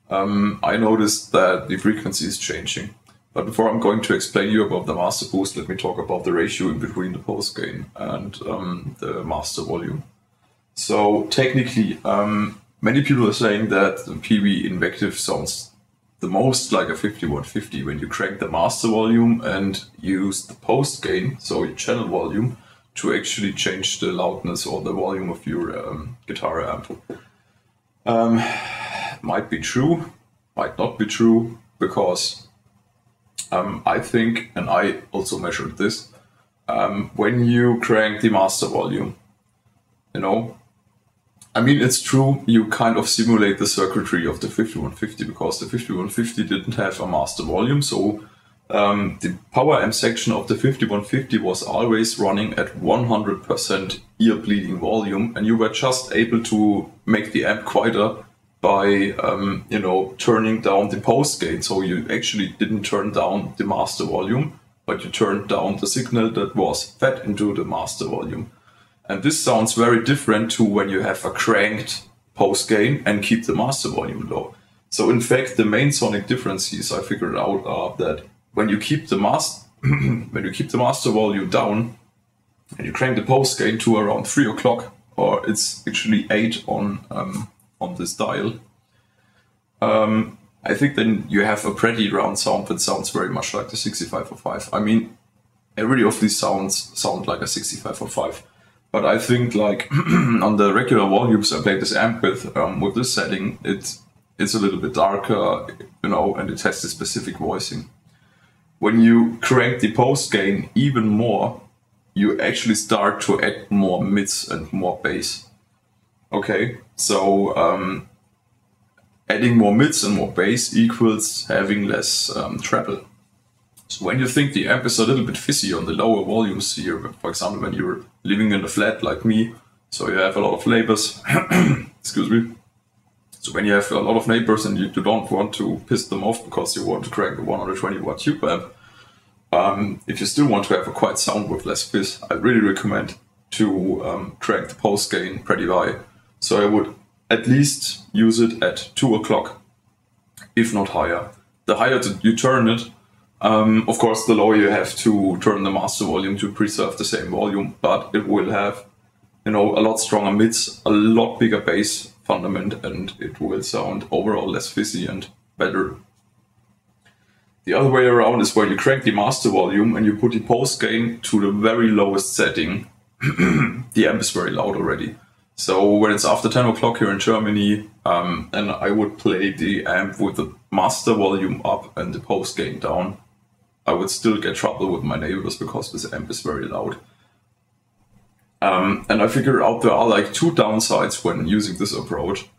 I noticed that the frequency is changing. But before I'm going to explain you about the master boost, let me talk about the ratio in between the post gain and the master volume. So technically, many people are saying that the Peavey Invective sounds the most like a 5150 when you crank the master volume and use the post gain, so your channel volume, to actually change the loudness or the volume of your guitar amp. Might be true, might not be true, because I think, and I also measured this, when you crank the master volume, I mean, it's true, you kind of simulate the circuitry of the 5150, because the 5150 didn't have a master volume, so the power amp section of the 5150 was always running at 100% ear bleeding volume, and you were just able to make the amp quieter by turning down the post gain. So you actually didn't turn down the master volume, but you turned down the signal that was fed into the master volume. And this sounds very different to when you have a cranked post gain and keep the master volume low. So in fact, the main sonic differences I figured out are that when you keep the master volume down and you crank the post gain to around 3 o'clock, or it's actually 8 on this dial, I think then you have a pretty round sound that sounds very much like the 6505. I mean, every of these sounds sound like a 6505. But I think, like, on the regular volumes I play this amp with this setting, it's a little bit darker, and it has the specific voicing. When you crank the post gain even more, you actually start to add more mids and more bass. Okay, so adding more mids and more bass equals having less treble. So when you think the amp is a little bit fizzy on the lower volumes here, for example, when you're living in a flat like me, so you have a lot of neighbors, excuse me. So when you have a lot of neighbors and you don't want to piss them off because you want to crank a 120 watt tube amp, if you still want to have a quiet sound with less fizz, I really recommend to crank the post gain pretty high. So I would at least use it at 2 o'clock, if not higher. The higher you turn it, of course, the lower you have to turn the master volume to preserve the same volume, but it will have, a lot stronger mids, a lot bigger bass fundament, and it will sound overall less fizzy and better. The other way around is where you crank the master volume and you put the post gain to the very lowest setting. The amp is very loud already. So when it's after 10 o'clock here in Germany, and I would play the amp with the master volume up and the post gain down, I would still get trouble with my neighbors because this amp is very loud. And I figured out there are like two downsides when using this approach.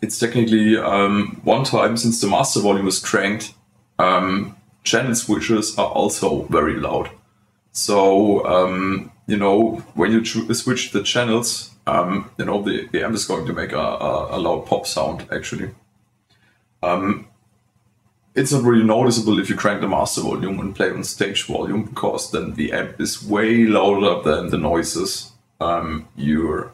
It's technically, one time, since the master volume is cranked, channel switches are also very loud. So, you know, when you switch the channels, you know, the amp is going to make a loud pop sound, actually. It's not really noticeable if you crank the master volume and play on stage volume, because then the amp is way louder than the noises your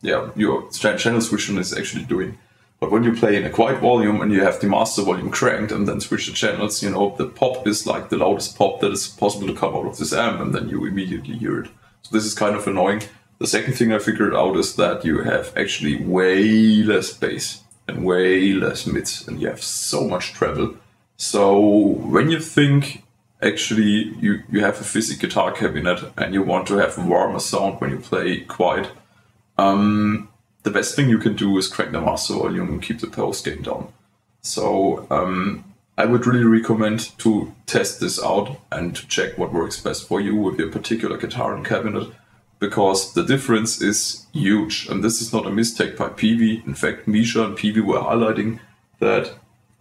channel switching is actually doing. But when you play in a quiet volume and you have the master volume cranked and then switch the channels, you know, the pop is like the loudest pop that is possible to come out of this amp, and then you immediately hear it. So this is kind of annoying. The second thing I figured out is that you have actually way less bass and way less mids, and you have so much treble. So when you think actually you have a fizzy guitar cabinet and you want to have a warmer sound when you play quiet, the best thing you can do is crank the master volume and keep the post gain down. So I would really recommend to test this out and to check what works best for you with your particular guitar and cabinet, because the difference is huge. And this is not a mistake by Peavey. In fact, Misha and Peavey were highlighting that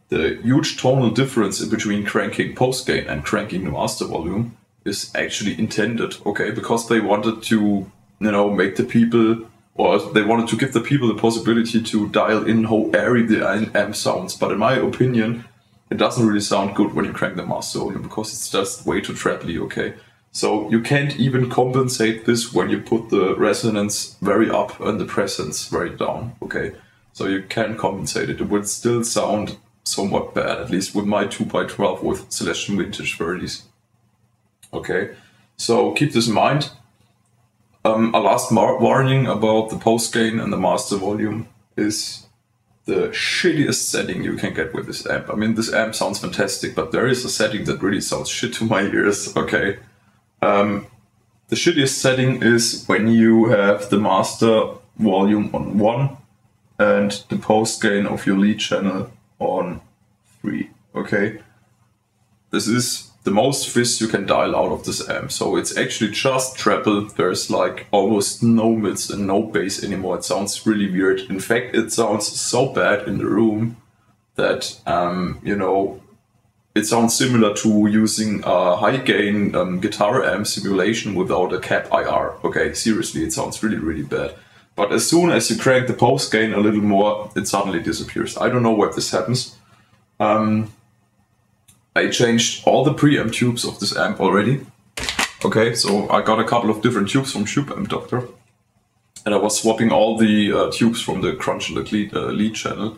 the huge tonal difference in between cranking post gain and cranking the master volume is actually intended, okay, because they wanted to, you know, make the people, or they wanted to give the people the possibility to dial in how airy the amp sounds. But in my opinion, it doesn't really sound good when you crank the master volume, because it's just way too trebly, okay? So you can't even compensate this when you put the resonance very up and the presence very down, okay? So you can compensate it. It would still sound somewhat bad, at least with my 2x12 with Celestial Vintage 30s. Okay, so keep this in mind. A last warning about the post gain and the master volume is the shittiest setting you can get with this amp. I mean, this amp sounds fantastic, but there is a setting that really sounds shit to my ears, okay? The shittiest setting is when you have the master volume on 1 and the post gain of your lead channel on 3, okay? This is the most fizz you can dial out of this amp. So it's actually just treble. There's like almost no mids and no bass anymore. It sounds really weird. In fact, it sounds so bad in the room that, you know, it sounds similar to using a high gain guitar amp simulation without a cap IR. Okay, seriously, it sounds really, really bad. But as soon as you crank the post gain a little more, it suddenly disappears. I don't know why this happens. I changed all the preamp tubes of this amp already. Okay, so I got a couple of different tubes from Tube Amp Doctor, and I was swapping all the tubes from the crunch and the lead channel,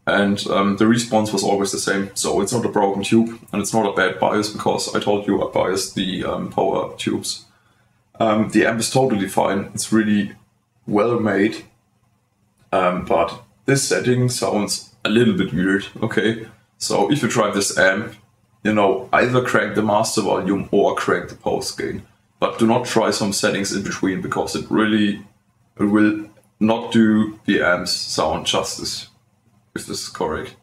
and the response was always the same. So it's not a broken tube, and it's not a bad bias, because I told you I biased the power tubes. The amp is totally fine. It's really well made, but this setting sounds a little bit weird. Okay. So if you try this amp, you know, either crank the master volume or crank the post gain. But do not try some settings in between, because it will not do the amp's sound justice, if this is correct.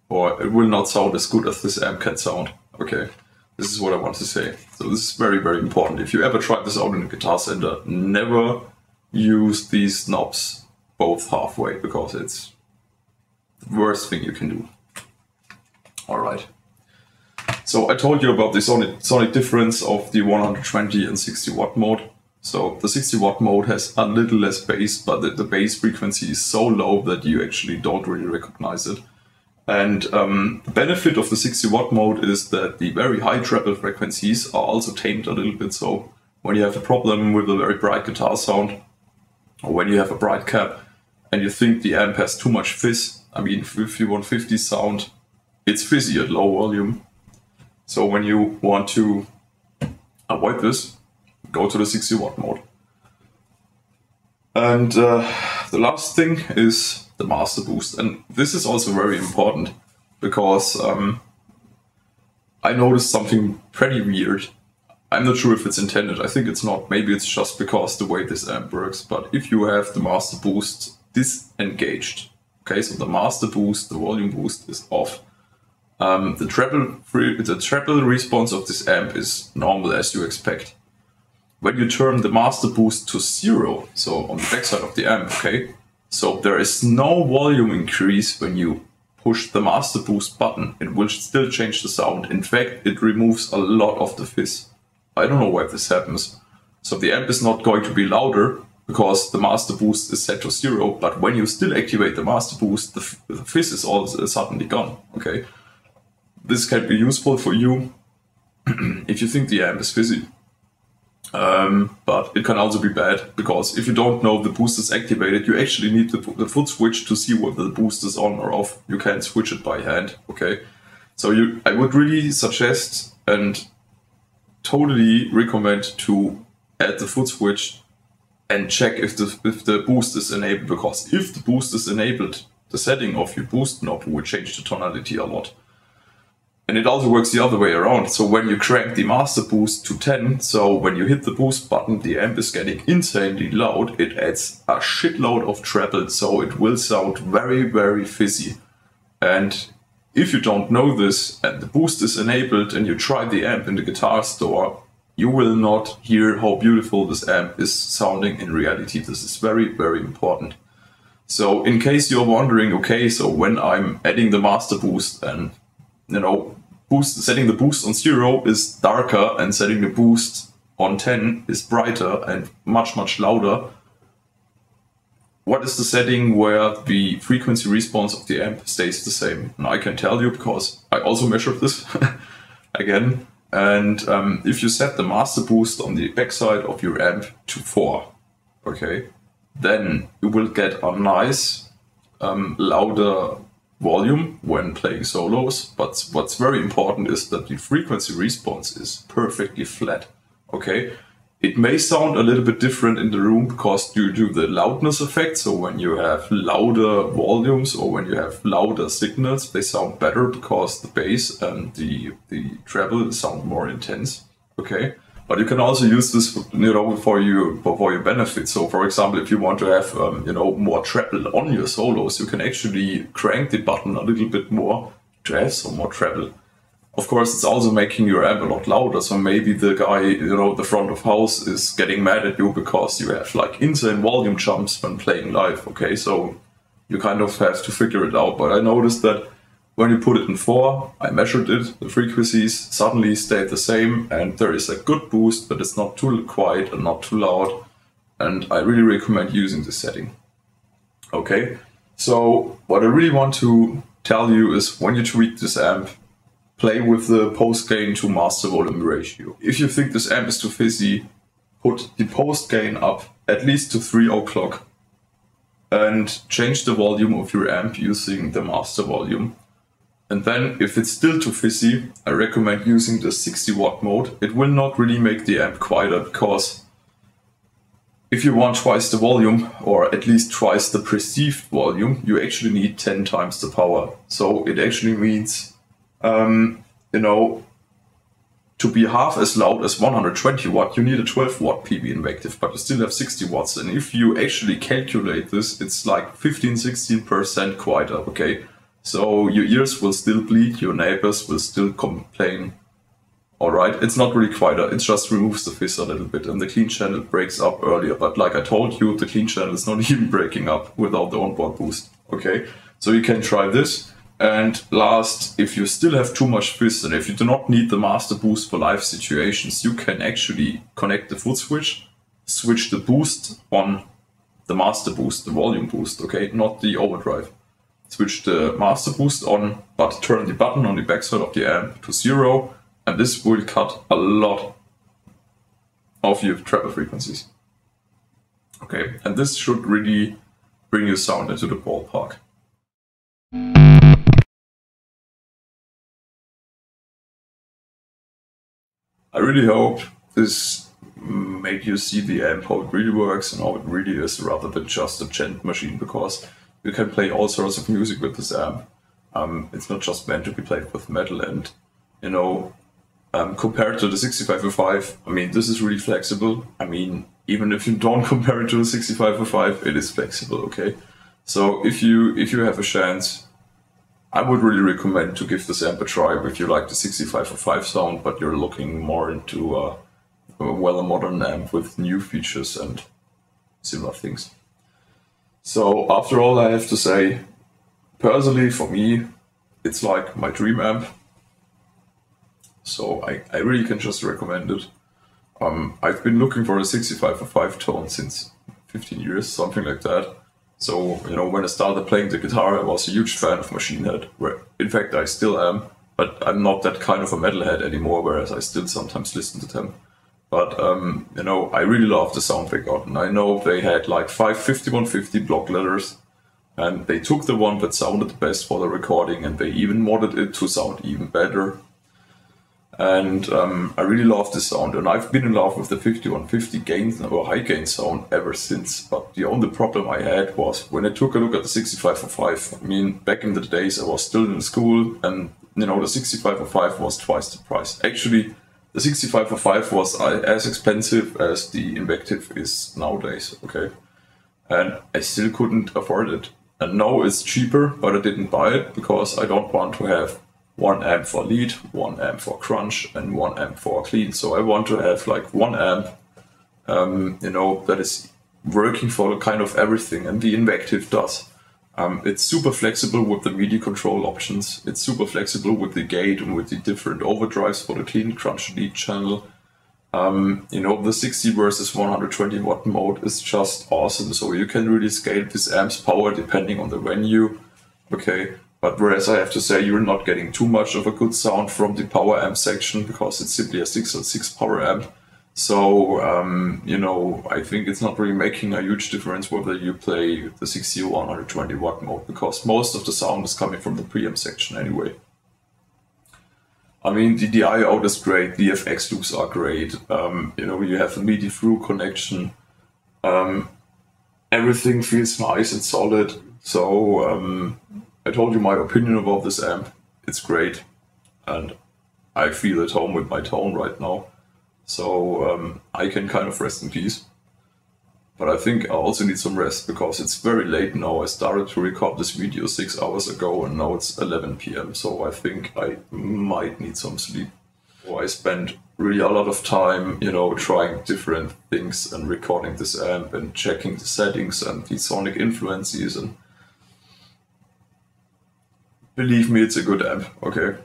Or it will not sound as good as this amp can sound. Okay, this is what I want to say. So this is very, very important. If you ever try this out in a Guitar Center, never use these knobs both halfway, because it's the worst thing you can do. Alright, so I told you about the sonic difference of the 120 and 60 watt mode. So the 60 watt mode has a little less bass, but the bass frequency is so low that you actually don't really recognize it. And the benefit of the 60 watt mode is that the very high treble frequencies are also tamed a little bit. So when you have a problem with a very bright guitar sound, or when you have a bright cap and you think the amp has too much fizz, I mean, if you want 50 sound, it's fizzy at low volume. So when you want to avoid this, go to the 60 watt mode. And the last thing is the master boost. And this is also very important, because I noticed something pretty weird. I'm not sure if it's intended. I think it's not. Maybe it's just because the way this amp works. But if you have the master boost disengaged, okay, so the master boost, the volume boost is off. The treble response of this amp is normal as you expect. When you turn the master boost to 0, so on the backside of the amp, okay, so there is no volume increase when you push the master boost button. It will still change the sound. In fact, it removes a lot of the fizz. I don't know why this happens. So the amp is not going to be louder because the master boost is set to 0, but when you still activate the master boost, the fizz is all suddenly gone, okay? This can be useful for you if you think the amp is fizzy. But it can also be bad, because if you don't know the boost is activated, you actually need the foot switch to see whether the boost is on or off. You can't switch it by hand, okay? So I would really suggest and totally recommend to add the foot switch and check if the boost is enabled, because if the boost is enabled, the setting of your boost knob will change the tonality a lot. And it also works the other way around. So when you crank the master boost to 10, so when you hit the boost button, the amp is getting insanely loud. It adds a shitload of treble, so it will sound very, very fizzy. And if you don't know this and the boost is enabled and you try the amp in the guitar store, you will not hear how beautiful this amp is sounding in reality. This is very, very important. So in case you're wondering, okay, so when I'm adding the master boost and, you know, setting the boost on 0 is darker and setting the boost on 10 is brighter and much, much louder, what is the setting where the frequency response of the amp stays the same? And I can tell you because I also measured this again. And if you set the master boost on the backside of your amp to 4, okay, then you will get a nice louder volume when playing solos. But what's very important is that the frequency response is perfectly flat, okay? It may sound a little bit different in the room because due to the loudness effect. So when you have louder volumes or when you have louder signals, they sound better because the bass and the treble sound more intense. Okay, but you can also use this, you know, for your benefit. So for example, if you want to have you know, more treble on your solos, you can actually crank the button a little bit more to have some more treble. Of course, it's also making your amp a lot louder, so maybe the guy, you know, the front of house is getting mad at you because you have like insane volume jumps when playing live, okay? So you kind of have to figure it out. But I noticed that when you put it in 4, I measured it, the frequencies suddenly stayed the same and there is a good boost, but it's not too quiet and not too loud. And I really recommend using this setting. Okay, so what I really want to tell you is when you tweak this amp, play with the post gain to master volume ratio. If you think this amp is too fizzy, put the post gain up at least to 3 o'clock and change the volume of your amp using the master volume. And then if it's still too fizzy, I recommend using the 60 watt mode. It will not really make the amp quieter because if you want twice the volume, or at least twice the perceived volume, you actually need 10 times the power. So it actually means you know, to be half as loud as 120 watt, you need a 12 watt Peavey Invective, but you still have 60 watts. And if you actually calculate this, it's like 15-16% quieter, okay? So your ears will still bleed, your neighbors will still complain. Alright, it's not really quieter, it just removes the fizz a little bit and the clean channel breaks up earlier. But like I told you, the clean channel is not even breaking up without the onboard boost, okay? So you can try this. And last, if you still have too much fizz and if you do not need the master boost for live situations, you can actually connect the foot switch, switch the boost on the master boost, the volume boost, okay, not the overdrive. Switch the master boost on, but turn the button on the backside of the amp to 0, and this will cut a lot of your treble frequencies. Okay, and this should really bring your sound into the ballpark. I really hope this made you see the amp, how it really works and how it really is, rather than just a gent machine, because you can play all sorts of music with this amp. It's not just meant to be played with metal, and you know, compared to the 6505, I mean, this is really flexible. I mean, even if you don't compare it to the 6505, it is flexible, okay? So if you have a chance, I would really recommend to give this amp a try if you like the 6505 sound, but you're looking more into a modern amp with new features and similar things. So after all, I have to say, personally for me, it's like my dream amp. So I really can just recommend it. I've been looking for a 6505 tone since 15 years, something like that. So, you know, when I started playing the guitar, I was a huge fan of Machine Head, where in fact I still am, but I'm not that kind of a metalhead anymore, whereas I still sometimes listen to them. But, you know, I really love the sound they got, and I know they had like 5 5150 block letters, and they took the one that sounded the best for the recording, and they even modded it to sound even better. And I really love this sound, and I've been in love with the 5150 gain or high gain sound ever since. But the only problem I had was when I took a look at the 6505. I mean, back in the days I was still in school, and you know, the 6505 was twice the price. Actually, the 6505 was as expensive as the Invective is nowadays, okay? And I still couldn't afford it. And now it's cheaper, but I didn't buy it because I don't want to have one amp for lead, one amp for crunch, and one amp for clean. So I want to have like one amp, you know, that is working for kind of everything, and the Invective does. It's super flexible with the MIDI control options. It's super flexible with the gate and with the different overdrives for the clean, crunch, lead channel. You know, the 60 versus 120 watt mode is just awesome. So you can really scale this amp's power depending on the venue. Okay. But whereas I have to say you're not getting too much of a good sound from the power amp section because it's simply a 606 power amp. So, you know, I think it's not really making a huge difference whether you play the 60 or 120 watt mode, because most of the sound is coming from the preamp section anyway. I mean, the DI out is great, the FX loops are great, you know, you have a MIDI through connection, everything feels nice and solid. So, I told you my opinion about this amp. It's great, and I feel at home with my tone right now, so I can kind of rest in peace. But I think I also need some rest because it's very late now. I started to record this video 6 hours ago and now it's 11 PM, so I think I might need some sleep. So I spent really a lot of time, you know, trying different things and recording this amp and checking the settings and the sonic influences, and believe me, it's a good amp, okay?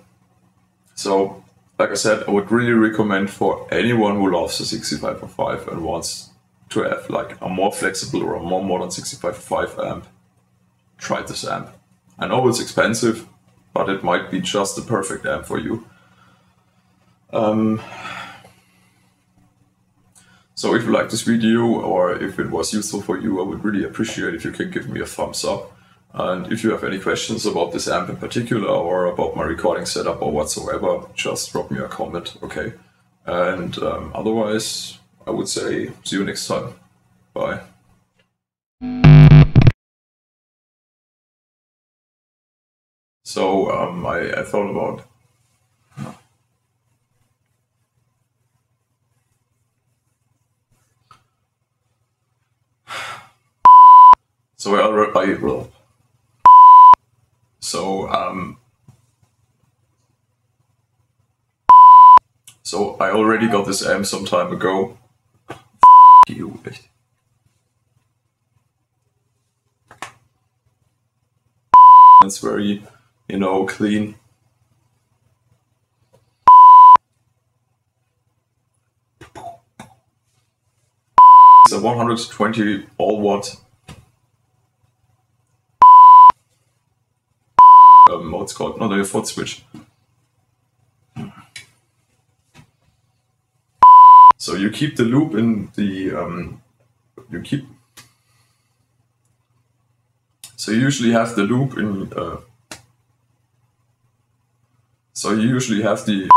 So, like I said, I would really recommend for anyone who loves the 6505 and wants to have like a more flexible or a more modern 6505 amp, try this amp. I know it's expensive, but it might be just the perfect amp for you. So if you like this video or if it was useful for you, I would really appreciate if you can give me a thumbs up. And if you have any questions about this amp in particular or about my recording setup or whatsoever, just drop me a comment, okay? And otherwise, I would say see you next time. Bye. So I thought about... So I already got this amp some time ago. You, echt. It's very, you know, clean. It's a 120 all watt. What's called? Not a foot switch. So you keep the loop in the So you usually have the loop in. So you usually have the